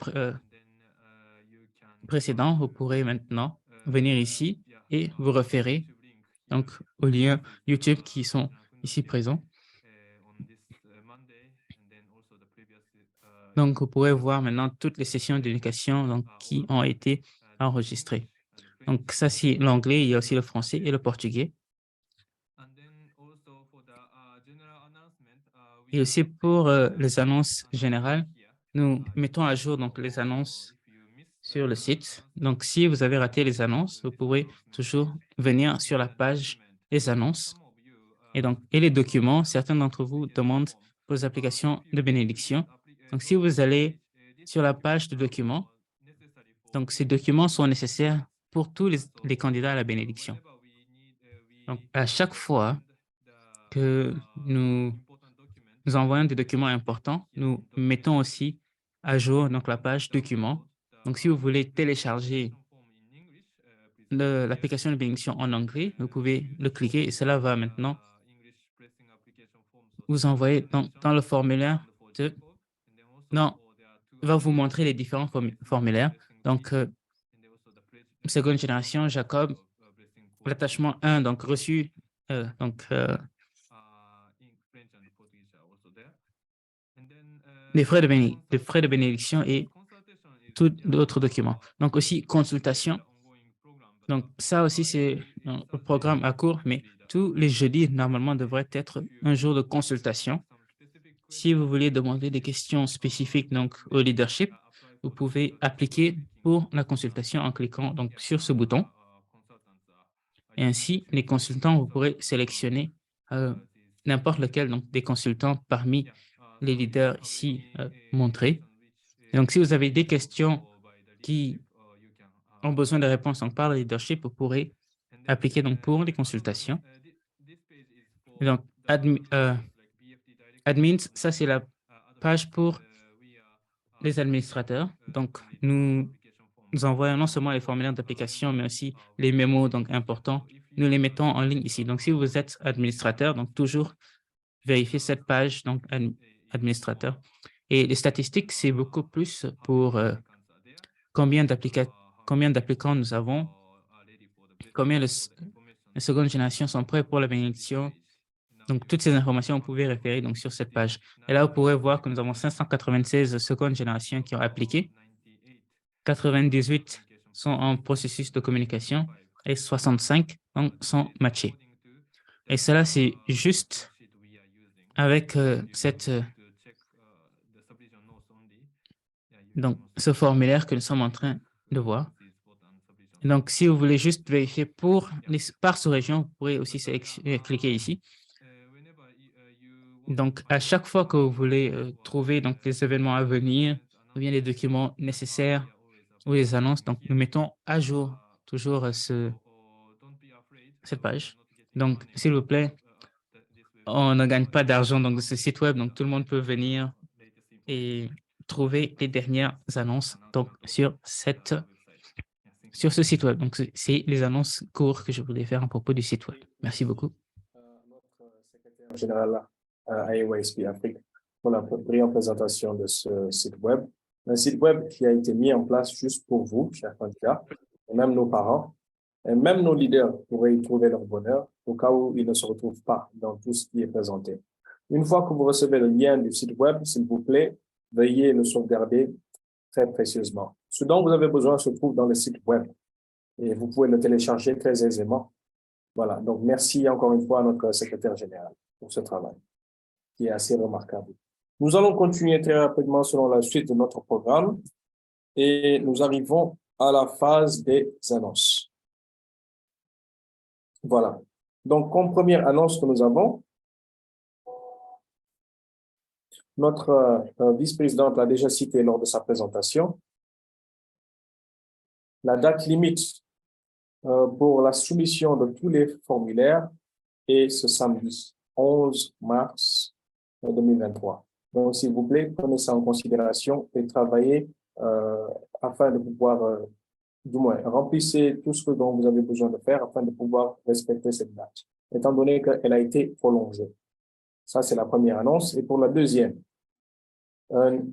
précédents, vous pourrez maintenant venir ici et vous référer donc, aux liens YouTube qui sont ici présents. Donc, vous pourrez voir maintenant toutes les sessions d'éducation qui ont été enregistrées. Donc, ça, c'est l'anglais, il y a aussi le français et le portugais. Et aussi pour les annonces générales, nous mettons à jour donc, les annonces sur le site. Donc, si vous avez raté les annonces, vous pourrez toujours venir sur la page des annonces. Et les documents, certains d'entre vous demandent vos applications de bénédiction. Donc, si vous allez sur la page de documents, donc ces documents sont nécessaires pour tous les candidats à la bénédiction. Donc, à chaque fois que nous envoyons des documents importants, nous mettons aussi à jour donc, la page documents. Donc, si vous voulez télécharger l'application de bénédiction en anglais, vous pouvez le cliquer et cela va maintenant vous envoyer dans le formulaire va vous montrer les différents formulaires. Donc, seconde génération, Jacob, l'attachement 1, donc reçu, des frais de bénédiction et tous d'autres documents. Donc aussi, consultation. Donc ça aussi, c'est un programme à court, mais tous les jeudis, normalement, devrait être un jour de consultation. Si vous voulez demander des questions spécifiques donc, au leadership, vous pouvez appliquer pour la consultation en cliquant donc, sur ce bouton. Et ainsi, les consultants, vous pourrez sélectionner n'importe lequel donc, des consultants parmi les leaders ici montrés. Et donc, si vous avez des questions qui ont besoin de réponses par le leadership, vous pourrez appliquer donc, pour les consultations. Et donc, admins, ça, c'est la page pour les administrateurs. Donc, nous envoyons non seulement les formulaires d'application, mais aussi les mémos donc, importants. Nous les mettons en ligne ici. Donc, si vous êtes administrateur, donc toujours vérifier cette page, donc administrateur. Et les statistiques, c'est beaucoup plus pour combien d'applicants nous avons, combien de seconde génération sont prêts pour la bénédiction, Donc, toutes ces informations, vous pouvez référer donc, sur cette page. Et là, vous pourrez voir que nous avons 596 seconde génération qui ont appliqué. 98 sont en processus de communication et 65 donc, sont matchés. Et cela, c'est juste avec donc, ce formulaire que nous sommes en train de voir. Donc, si vous voulez juste vérifier par sous-région, vous pourrez aussi cliquer ici. Donc, à chaque fois que vous voulez trouver donc, les événements à venir ou bien les documents nécessaires ou les annonces, donc nous mettons à jour toujours cette page. Donc, s'il vous plaît, on ne gagne pas d'argent de ce site web, donc tout le monde peut venir et trouver les dernières annonces donc, sur ce site web. Donc, c'est les annonces courtes que je voulais faire à propos du site web. Merci beaucoup. Notre secrétaire général à AYSP Afrique pour la brillante présentation de ce site web. Un site web qui a été mis en place juste pour vous, chers candidats, et même nos parents, et même nos leaders pourraient y trouver leur bonheur au cas où ils ne se retrouvent pas dans tout ce qui est présenté. Une fois que vous recevez le lien du site web, s'il vous plaît, veuillez le sauvegarder très précieusement. Ce dont vous avez besoin se trouve dans le site web et vous pouvez le télécharger très aisément. Voilà, donc merci encore une fois à notre secrétaire général pour ce travail qui est assez remarquable. Nous allons continuer très rapidement selon la suite de notre programme et nous arrivons à la phase des annonces. Voilà, donc comme première annonce que nous avons, notre vice-présidente l'a déjà cité lors de sa présentation, la date limite pour la soumission de tous les formulaires est ce samedi 11 mars 2023. Donc, s'il vous plaît, prenez ça en considération et travaillez afin de pouvoir, du moins, remplissez tout ce dont vous avez besoin de faire afin de pouvoir respecter cette date, étant donné qu'elle a été prolongée. Ça, c'est la première annonce. Et pour la deuxième,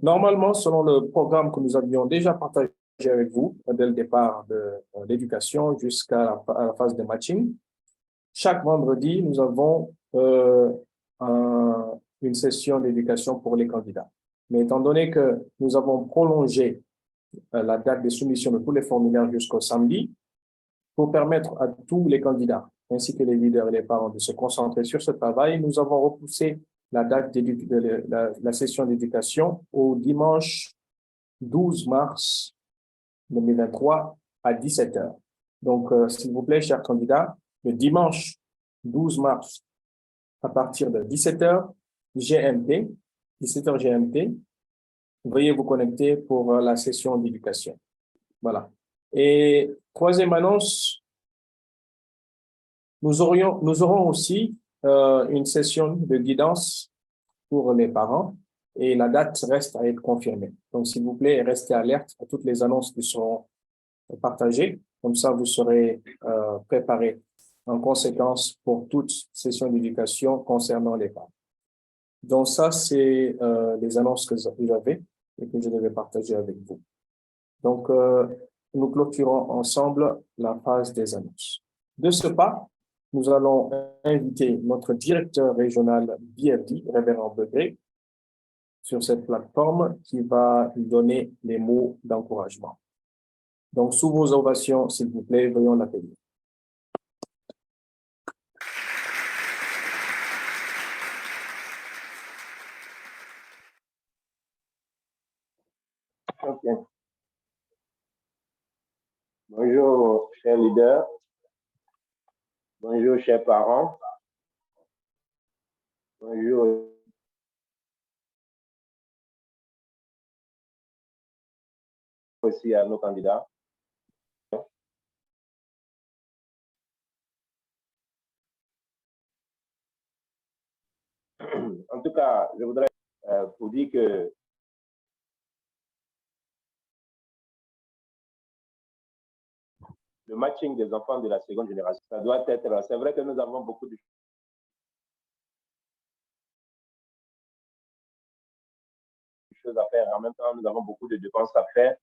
normalement, selon le programme que nous avions déjà partagé avec vous dès le départ de l'éducation jusqu'à la phase de matching, chaque vendredi, nous avons une session d'éducation pour les candidats. Mais étant donné que nous avons prolongé la date de soumission de tous les formulaires jusqu'au samedi, pour permettre à tous les candidats, ainsi que les leaders et les parents, de se concentrer sur ce travail, nous avons repoussé la date de la session d'éducation au dimanche 12 mars 2023 à 17h. Donc, s'il vous plaît, chers candidats, le dimanche 12 mars à partir de 17h GMT, 17h GMT, veuillez vous connecter pour la session d'éducation. Voilà. Et troisième annonce, nous aurons aussi une session de guidance pour les parents et la date reste à être confirmée. Donc, s'il vous plaît, restez alerte à toutes les annonces qui seront partagées. Comme ça, vous serez préparés en conséquence pour toute session d'éducation concernant les parents. Donc, ça, c'est les annonces que j'avais et que je devais partager avec vous. Donc, nous clôturons ensemble la phase des annonces. De ce pas, nous allons inviter notre directeur régional BFD, Révérend Begré, sur cette plateforme qui va nous donner les mots d'encouragement. Donc, sous vos ovations, s'il vous plaît, veuillons l'accueillir. Okay. Bonjour, chers leaders. Bonjour, chers parents. Bonjour. Aussi à nos candidats. En tout cas, je voudrais vous dire que le matching des enfants de la seconde génération, ça doit être, c'est vrai que nous avons beaucoup de choses à faire. En même temps, nous avons beaucoup de dépenses à faire.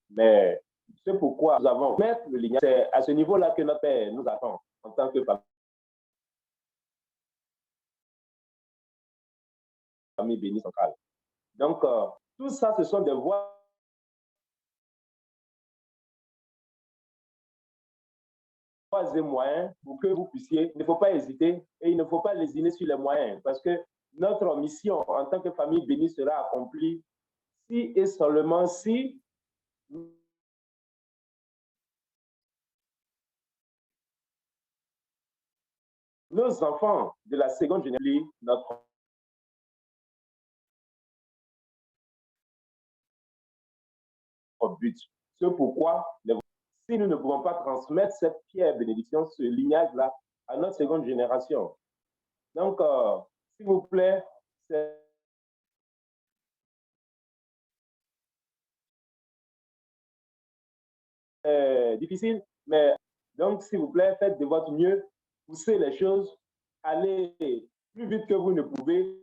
Mais C'est pourquoi nous avons mettre le lignage. C'est à ce niveau-là que notre père nous attend en tant que famille bénie centrale. Donc, tout ça, ce sont des voies et moyens pour que vous puissiez, il ne faut pas hésiter et il ne faut pas lésiner sur les moyens parce que notre mission en tant que famille bénie sera accomplie si et seulement si nos enfants de la seconde génération, notre but. C'est pourquoi, si nous ne pouvons pas transmettre cette pierre bénédiction, ce lignage-là, à notre seconde génération. Donc, s'il vous plaît, c'est difficile, mais donc, s'il vous plaît, faites de votre mieux, poussez les choses, allez plus vite que vous ne pouvez.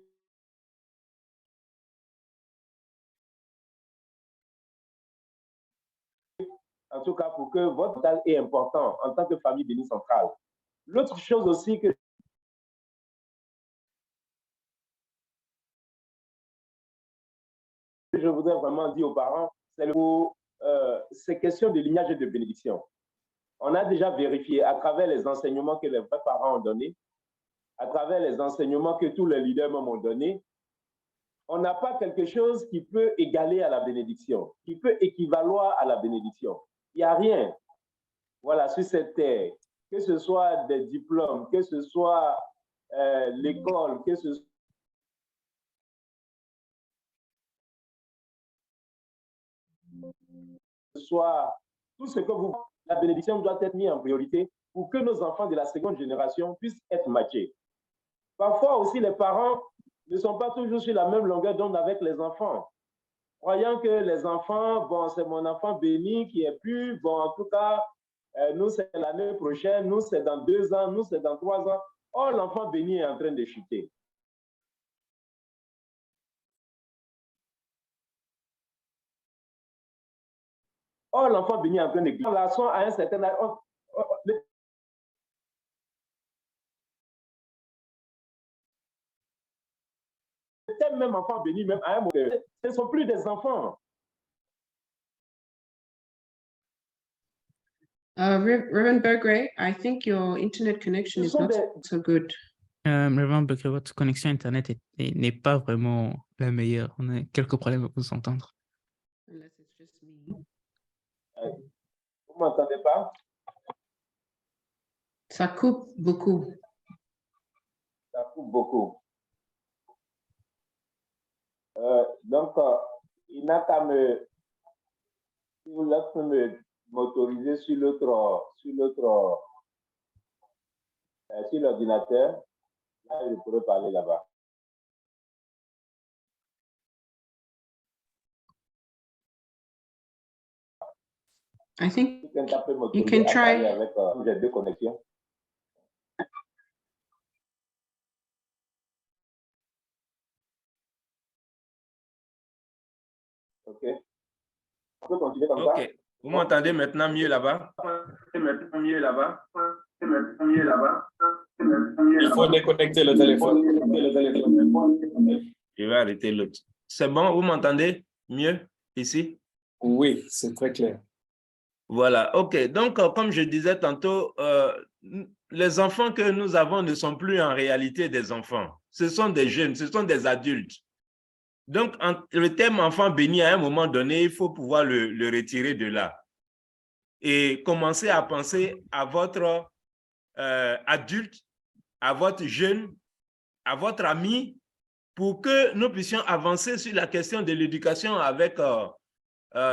En tout cas, pour que votre total est important en tant que famille bénie centrale. L'autre chose aussi que je voudrais vraiment dire aux parents, c'est ces questions de lignage et de bénédiction. On a déjà vérifié à travers les enseignements que les vrais parents ont donnés, à travers les enseignements que tous les leaders même ont donnés, on n'a pas quelque chose qui peut égaler à la bénédiction, qui peut équivaloir à la bénédiction. Il n'y a rien, voilà, sur cette terre, que ce soit des diplômes, que ce soit l'école, que ce soit tout ce que vous... La bénédiction doit être mise en priorité pour que nos enfants de la seconde génération puissent être matchés. Parfois aussi, les parents ne sont pas toujours sur la même longueur d'onde avec les enfants. Croyant que les enfants, bon, c'est mon enfant béni qui est plus, bon, en tout cas, nous, c'est l'année prochaine, nous, c'est dans 2 ans, nous, c'est dans 3 ans. Or, l'enfant béni est en train de chuter. Or, l'enfant béni est en train de glisser. À un certain âge, même enfant béni, même à un moment, ce ne sont plus des enfants. Reverend Bergray, I think your internet connection is not so good. Reverend Bergray, votre connexion Internet n'est pas vraiment la meilleure. On a quelques problèmes à vous entendre. Unless it's just me. Vous ne m'entendez pas? Ça coupe beaucoup. Ça coupe beaucoup. Donc, il n'a qu'à m'autoriser sur l'ordinateur. Là, je pourrais parler là-bas. I think you can try. Avec j'ai 2 connexions. OK. On peut continuer comme ça? OK. Vous m'entendez maintenant mieux là-bas? Il faut déconnecter le téléphone. Je vais arrêter l'autre. C'est bon? Vous m'entendez mieux ici? Oui, c'est très clair. Voilà. OK. Donc, comme je disais tantôt, les enfants que nous avons ne sont plus en réalité des enfants. Ce sont des jeunes, ce sont des adultes. Donc, le terme enfant béni, à un moment donné, il faut pouvoir le retirer de là et commencer à penser à votre adulte, à votre jeune, à votre ami, pour que nous puissions avancer sur la question de l'éducation avec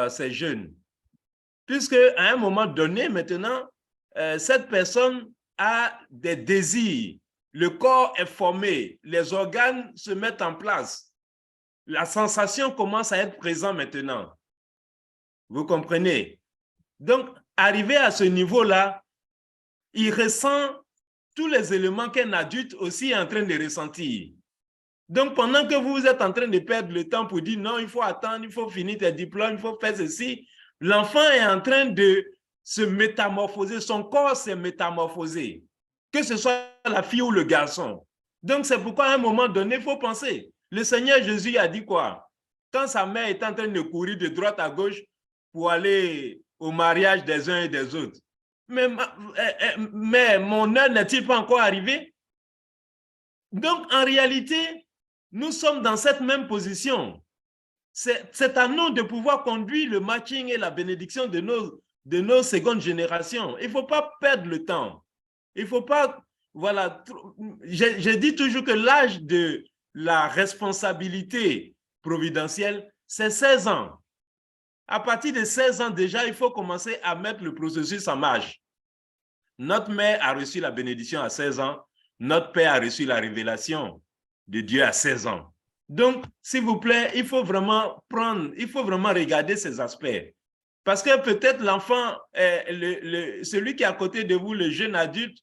ces jeunes. Puisque à un moment donné, maintenant, cette personne a des désirs, le corps est formé, les organes se mettent en place. La sensation commence à être présente maintenant. Vous comprenez? Donc, arrivé à ce niveau-là, il ressent tous les éléments qu'un adulte aussi est en train de ressentir. Donc, pendant que vous êtes en train de perdre le temps pour dire non, il faut attendre, il faut finir tes diplômes, il faut faire ceci, L'enfant est en train de se métamorphoser, son corps s'est métamorphosé, que ce soit la fille ou le garçon. Donc, c'est pourquoi à un moment donné, il faut penser. Le Seigneur Jésus a dit quoi? Quand sa mère est en train de courir de droite à gauche pour aller au mariage des uns et des autres. Mais mon heure n'est-il pas encore arrivé? Donc, en réalité, nous sommes dans cette même position. C'est à nous de pouvoir conduire le matching et la bénédiction de nos secondes générations. Il ne faut pas perdre le temps. Il ne faut pas, voilà, je dis toujours que l'âge de la responsabilité providentielle, c'est 16 ans. À partir de 16 ans déjà, il faut commencer à mettre le processus en marche. Notre mère a reçu la bénédiction à 16 ans. Notre père a reçu la révélation de Dieu à 16 ans. Donc, s'il vous plaît, il faut vraiment regarder ces aspects. Parce que peut-être l'enfant, celui qui est à côté de vous, le jeune adulte,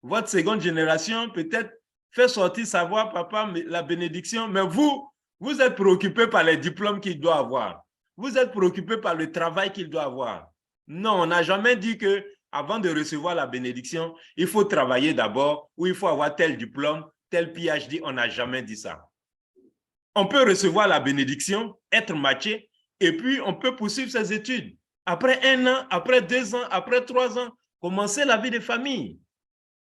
votre seconde génération, peut-être fait sortir sa voix, papa, la bénédiction, mais vous êtes préoccupé par les diplômes qu'il doit avoir. Vous êtes préoccupé par le travail qu'il doit avoir. Non, on n'a jamais dit que avant de recevoir la bénédiction, il faut travailler d'abord ou il faut avoir tel diplôme, tel PhD. On n'a jamais dit ça. On peut recevoir la bénédiction, être matché, et puis on peut poursuivre ses études. Après 1 an, après 2 ans, après 3 ans, commencer la vie de famille.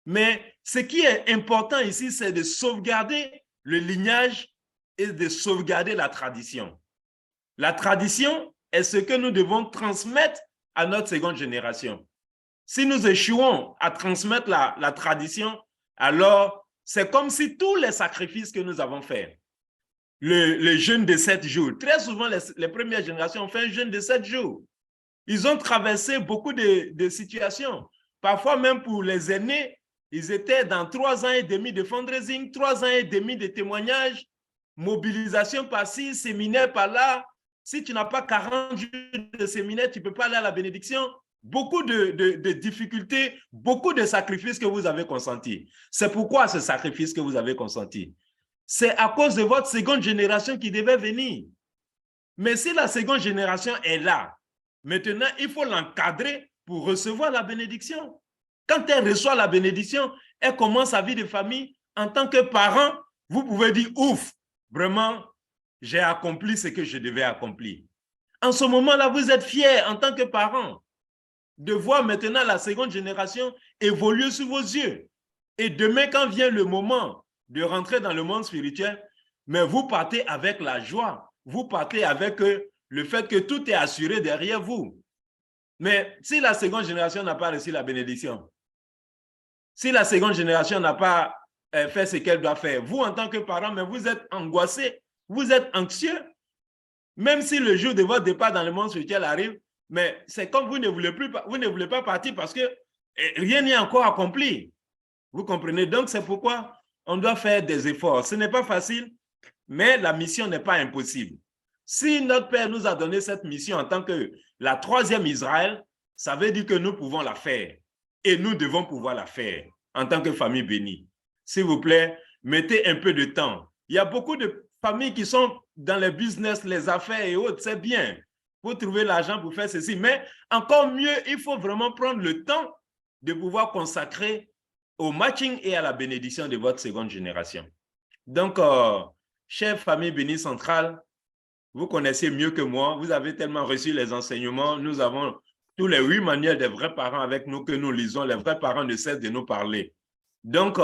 Mais ce qui est important ici, c'est de sauvegarder le lignage et de sauvegarder la tradition. La tradition est ce que nous devons transmettre à notre seconde génération. Si nous échouons à transmettre la tradition, alors c'est comme si tous les sacrifices que nous avons faits, le jeûne de 7 jours, très souvent les premières générations ont fait un jeûne de 7 jours. Ils ont traversé beaucoup de situations. Parfois même pour les aînés, ils étaient dans 3 ans et demi de fundraising, 3 ans et demi de témoignages, mobilisation par-ci, séminaire par-là. Si tu n'as pas 40 jours de séminaire, tu ne peux pas aller à la bénédiction. Beaucoup de difficultés, beaucoup de sacrifices que vous avez consentis. C'est pourquoi ce sacrifice que vous avez consenti? C'est à cause de votre seconde génération qui devait venir. Mais si la seconde génération est là, maintenant, il faut l'encadrer pour recevoir la bénédiction. Quand elle reçoit la bénédiction, elle commence sa vie de famille. En tant que parent, vous pouvez dire, ouf, vraiment, j'ai accompli ce que je devais accomplir. En ce moment-là, vous êtes fiers en tant que parent de voir maintenant la seconde génération évoluer sous vos yeux. Et demain, quand vient le moment de rentrer dans le monde spirituel, mais vous partez avec la joie, vous partez avec le fait que tout est assuré derrière vous. Mais si la seconde génération n'a pas reçu la bénédiction, si la seconde génération n'a pas fait ce qu'elle doit faire, vous en tant que parent, mais vous êtes angoissé, vous êtes anxieux, même si le jour de votre départ dans le monde spirituel arrive, mais c'est comme vous ne voulez pas partir parce que rien n'est encore accompli. Vous comprenez? Donc, c'est pourquoi on doit faire des efforts. Ce n'est pas facile, mais la mission n'est pas impossible. Si notre Père nous a donné cette mission en tant que la 3e Israël, ça veut dire que nous pouvons la faire. Et nous devons pouvoir la faire en tant que famille bénie. S'il vous plaît, mettez un peu de temps. Il y a beaucoup de familles qui sont dans les business, les affaires et autres, c'est bien. Vous trouvez l'argent pour faire ceci, mais encore mieux, il faut vraiment prendre le temps de pouvoir consacrer au matching et à la bénédiction de votre seconde génération. Donc, chère famille bénie centrale, vous connaissez mieux que moi, vous avez tellement reçu les enseignements, nous avons tous les 8 manuels des vrais parents avec nous que nous lisons, les vrais parents ne cessent de nous parler. Donc,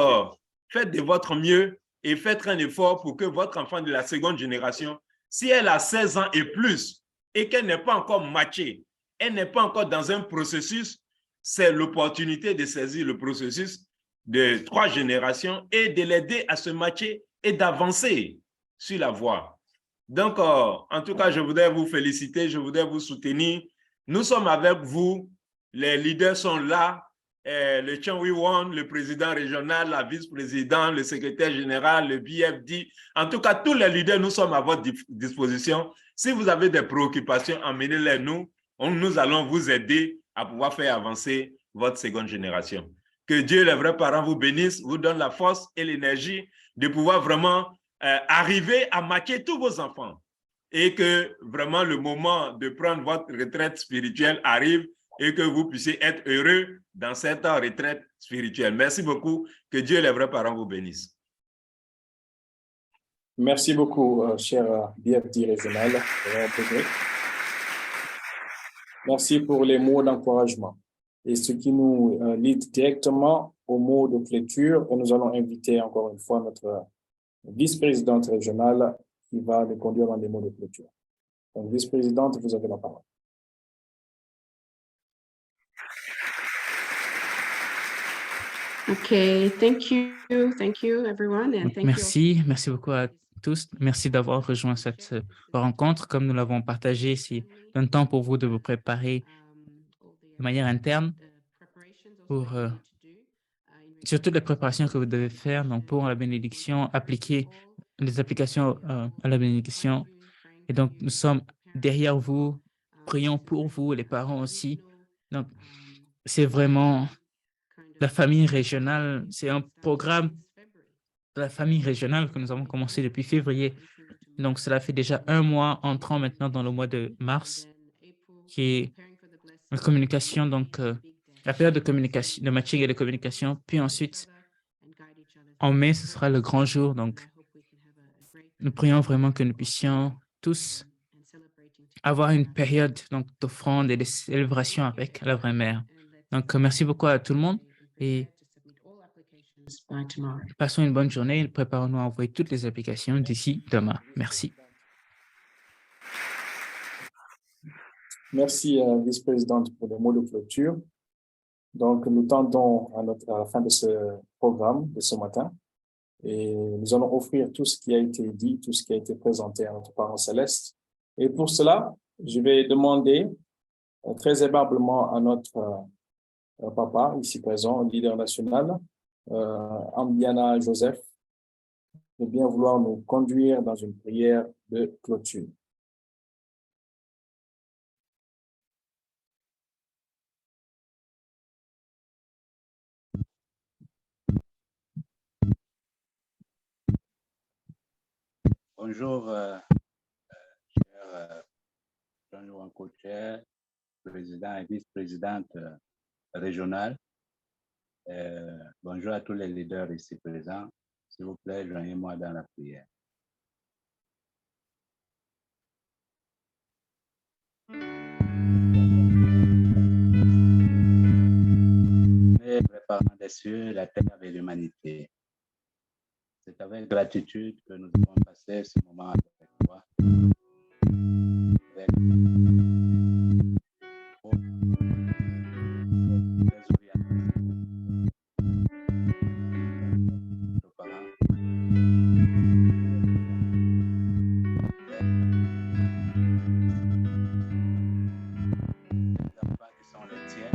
faites de votre mieux et faites un effort pour que votre enfant de la seconde génération, si elle a 16 ans et plus, et qu'elle n'est pas encore matchée, elle n'est pas encore dans un processus, c'est l'opportunité de saisir le processus de 3 générations et de l'aider à se matcher et d'avancer sur la voie. Donc, en tout cas, je voudrais vous féliciter, je voudrais vous soutenir. Nous sommes avec vous, les leaders sont là, le Chen Wei-Won, le président régional, la vice-présidente, le secrétaire général, le BFD. En tout cas, tous les leaders, nous sommes à votre disposition. Si vous avez des préoccupations, emmenez-les nous. Nous allons vous aider à pouvoir faire avancer votre seconde génération. Que Dieu, les vrais parents, vous bénisse, vous donne la force et l'énergie de pouvoir vraiment arriver à matcher tous vos enfants et que vraiment le moment de prendre votre retraite spirituelle arrive et que vous puissiez être heureux dans cette retraite spirituelle. Merci beaucoup. Que Dieu et les vrais parents vous bénissent. Merci beaucoup, cher BFD régional. Merci pour les mots d'encouragement. Et ce qui nous lead directement au mot de clôture. Et nous allons inviter encore une fois notre vice-présidente régionale qui va nous conduire dans les mots de clôture. Donc, vice-présidente, vous avez la parole. Okay, thank you everyone, and thank you. Merci beaucoup à tous. Merci d'avoir rejoint cette rencontre. Comme nous l'avons partagé, c'est un temps pour vous de vous préparer de manière interne pour surtout les préparations que vous devez faire donc pour la bénédiction, appliquer les applications à la bénédiction. Et donc, nous sommes derrière vous, prions pour vous, les parents aussi. Donc, c'est vraiment la famille régionale, c'est un programme de la famille régionale que nous avons commencé depuis février. Donc, cela fait déjà un mois, entrant maintenant dans le mois de mars, qui est la communication, donc la période de communication, de matching et de communication. Puis ensuite, en mai, ce sera le grand jour. Donc, nous prions vraiment que nous puissions tous avoir une période d'offrande et de célébration avec la vraie mère. Donc, merci beaucoup à tout le monde et passons une bonne journée. Préparons-nous à envoyer toutes les applications d'ici demain. Merci. Merci, vice-présidente, pour les mots de clôture. Donc, nous tendons à la fin de ce programme de ce matin et nous allons offrir tout ce qui a été dit, tout ce qui a été présenté à notre Parent Céleste. Et pour cela, je vais demander très aimablement à notre papa, ici présent, leader national, Ambiana Joseph, de bien vouloir nous conduire dans une prière de clôture. Bonjour, cher Jean-Joël Cocher, président et vice-présidente régionale. Bonjour à tous les leaders ici présents. S'il vous plaît, joignez-moi dans la prière. Préparant des cieux, la terre et l'humanité. C'est avec gratitude que nous avons passé ce moment avec toi. Avec nos parents. Les enfants qui sont les tiens.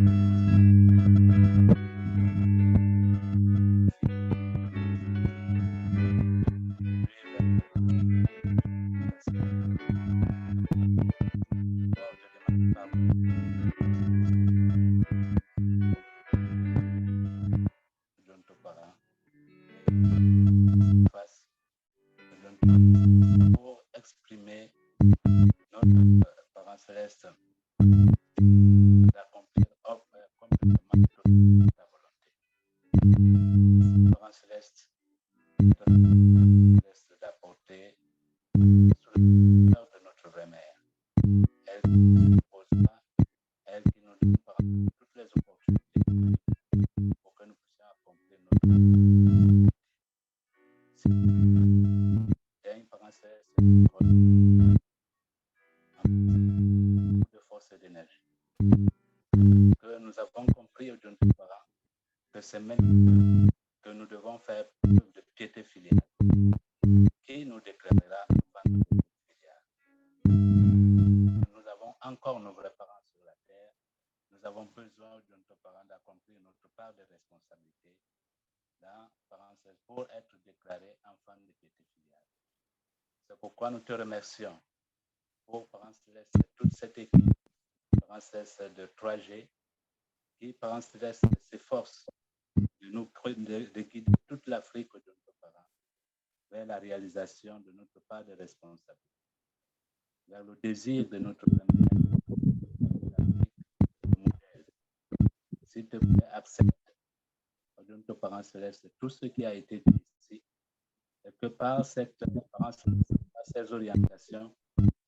Pour exprimer notre parent céleste d'accomplir complètement toute ta volonté. Parent céleste, d'apporter sur le cœur de notre vraie mère. Elle qui nous posera, elle qui nous donnera toutes les opportunités pour que nous puissions accomplir notre parent céleste de force et d'énergie. Que nous avons compris aujourd'hui, parents, que c'est maintenant que nous devons faire preuve de piété filiale, qui nous déclarera filiale. Nous avons encore nos vrais parents sur la terre. Nous avons besoin de nos parents d'accomplir notre part de responsabilité dans parents pour être déclarés enfants de piété filiale. C'est pourquoi nous te remercions pour Parents Célestes, toute cette équipe, Parents Célestes de 3G, qui, Parents Célestes, s'efforce de guider toute l'Afrique de nos parents vers la réalisation de notre part de responsabilité. vers le désir de notre famille, s'il te plaît, accepte, de nos parents célestes, tout ce qui a été dit ici, et que par ces orientations,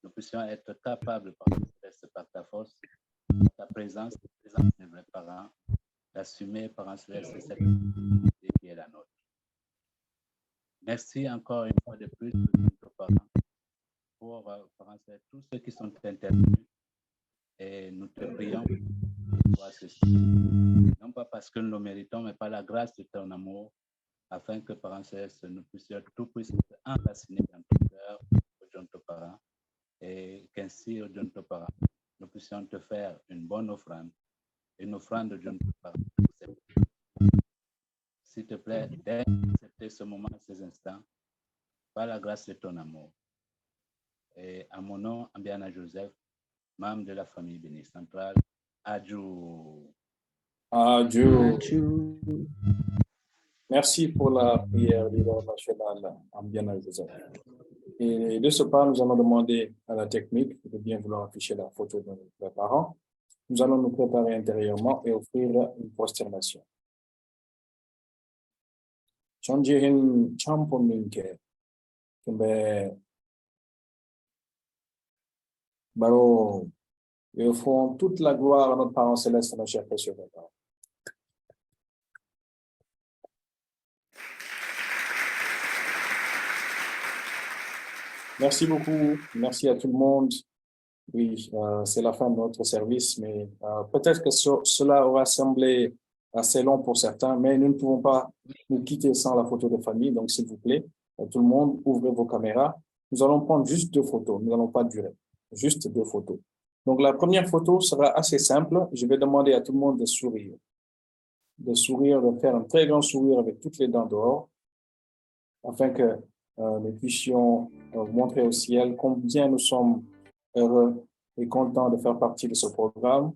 nous puissions être capables, par ta force, par ta présence de mes parents, d'assumer, parents célestes, cette responsabilité qui est la nôtre. Merci encore une fois de plus de nos parents pour tous ceux qui sont intervenus, et nous te prions pour voir ceci. Non pas parce que nous le méritons, mais par la grâce de ton amour, afin que, parents célestes, nous puissions tout puisse être enraciné dans ton cœur, au Dieu de nos parents, et qu'ainsi, au Dieu de nos parents, nous puissions te faire une bonne offrande, une offrande de Dieu de nos parents. S'il te plaît, d'accepter ce moment, ces instants, par la grâce de ton amour. Et à mon nom, Ambiana Joseph, membre de la famille Béni Centrale, adieu. Adieu. Merci pour la prière leader national, Ambiana Joseph. Et de ce pas, nous allons demander à la technique de bien vouloir afficher la photo de nos parents. Nous allons nous préparer intérieurement et offrir une prosternation. 전지hin 참포민께 근데 바로 ils font toute la gloire à notre parent céleste, notre cher précieux Papa. Merci beaucoup, merci à tout le monde. Oui, c'est la fin de notre service, mais peut-être que cela aura semblé assez long pour certains, mais nous ne pouvons pas nous quitter sans la photo de famille. Donc, s'il vous plaît, tout le monde, ouvrez vos caméras. Nous allons prendre juste 2 photos. Nous n'allons pas durer. Juste 2 photos. Donc, la première photo sera assez simple. Je vais demander à tout le monde de sourire. De sourire, de faire un très grand sourire avec toutes les dents dehors, afin que nous puissions montrer au ciel combien nous sommes heureux et contents de faire partie de ce programme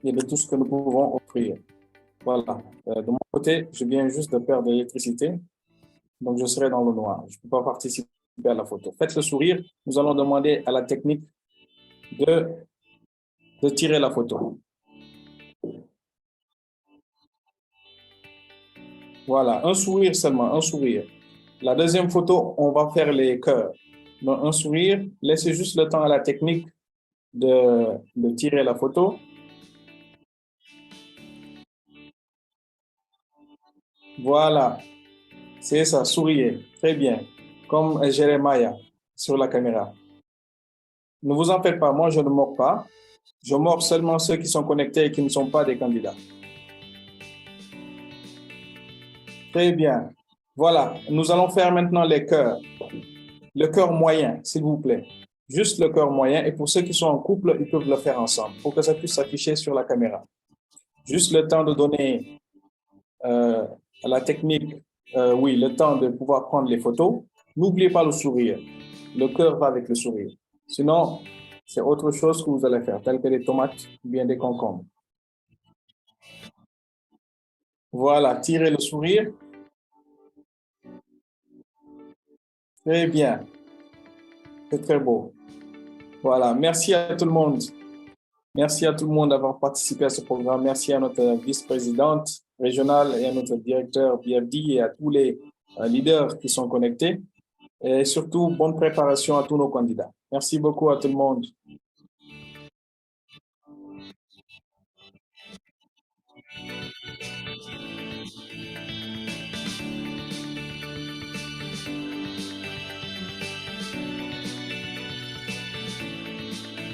et de tout ce que nous pouvons offrir. Voilà. De mon côté, je viens juste de perdre l'électricité, donc je serai dans le noir. Je ne peux pas participer à la photo. Faites le sourire. Nous allons demander à la technique de tirer la photo. Voilà, un sourire seulement, un sourire. La deuxième photo, on va faire les cœurs. Donc, un sourire, laissez juste le temps à la technique de tirer la photo. Voilà, c'est ça, souriez, très bien, comme Jérémia sur la caméra. Ne vous en faites pas, moi je ne mords pas. Je mords seulement ceux qui sont connectés et qui ne sont pas des candidats. Très bien. Voilà, nous allons faire maintenant les cœurs. Le cœur moyen, s'il vous plaît. Juste le cœur moyen. Et pour ceux qui sont en couple, ils peuvent le faire ensemble pour que ça puisse s'afficher sur la caméra. Juste le temps de donner à la technique, oui, le temps de pouvoir prendre les photos. N'oubliez pas le sourire. Le cœur va avec le sourire. Sinon, c'est autre chose que vous allez faire, tel que des tomates ou bien des concombres. Voilà, tirez le sourire. Très bien. C'est très beau. Voilà, merci à tout le monde. Merci à tout le monde d'avoir participé à ce programme. Merci à notre vice-présidente régionale et à notre directeur BFD et à tous les leaders qui sont connectés. Et surtout, bonne préparation à tous nos candidats. Merci beaucoup à tout le monde.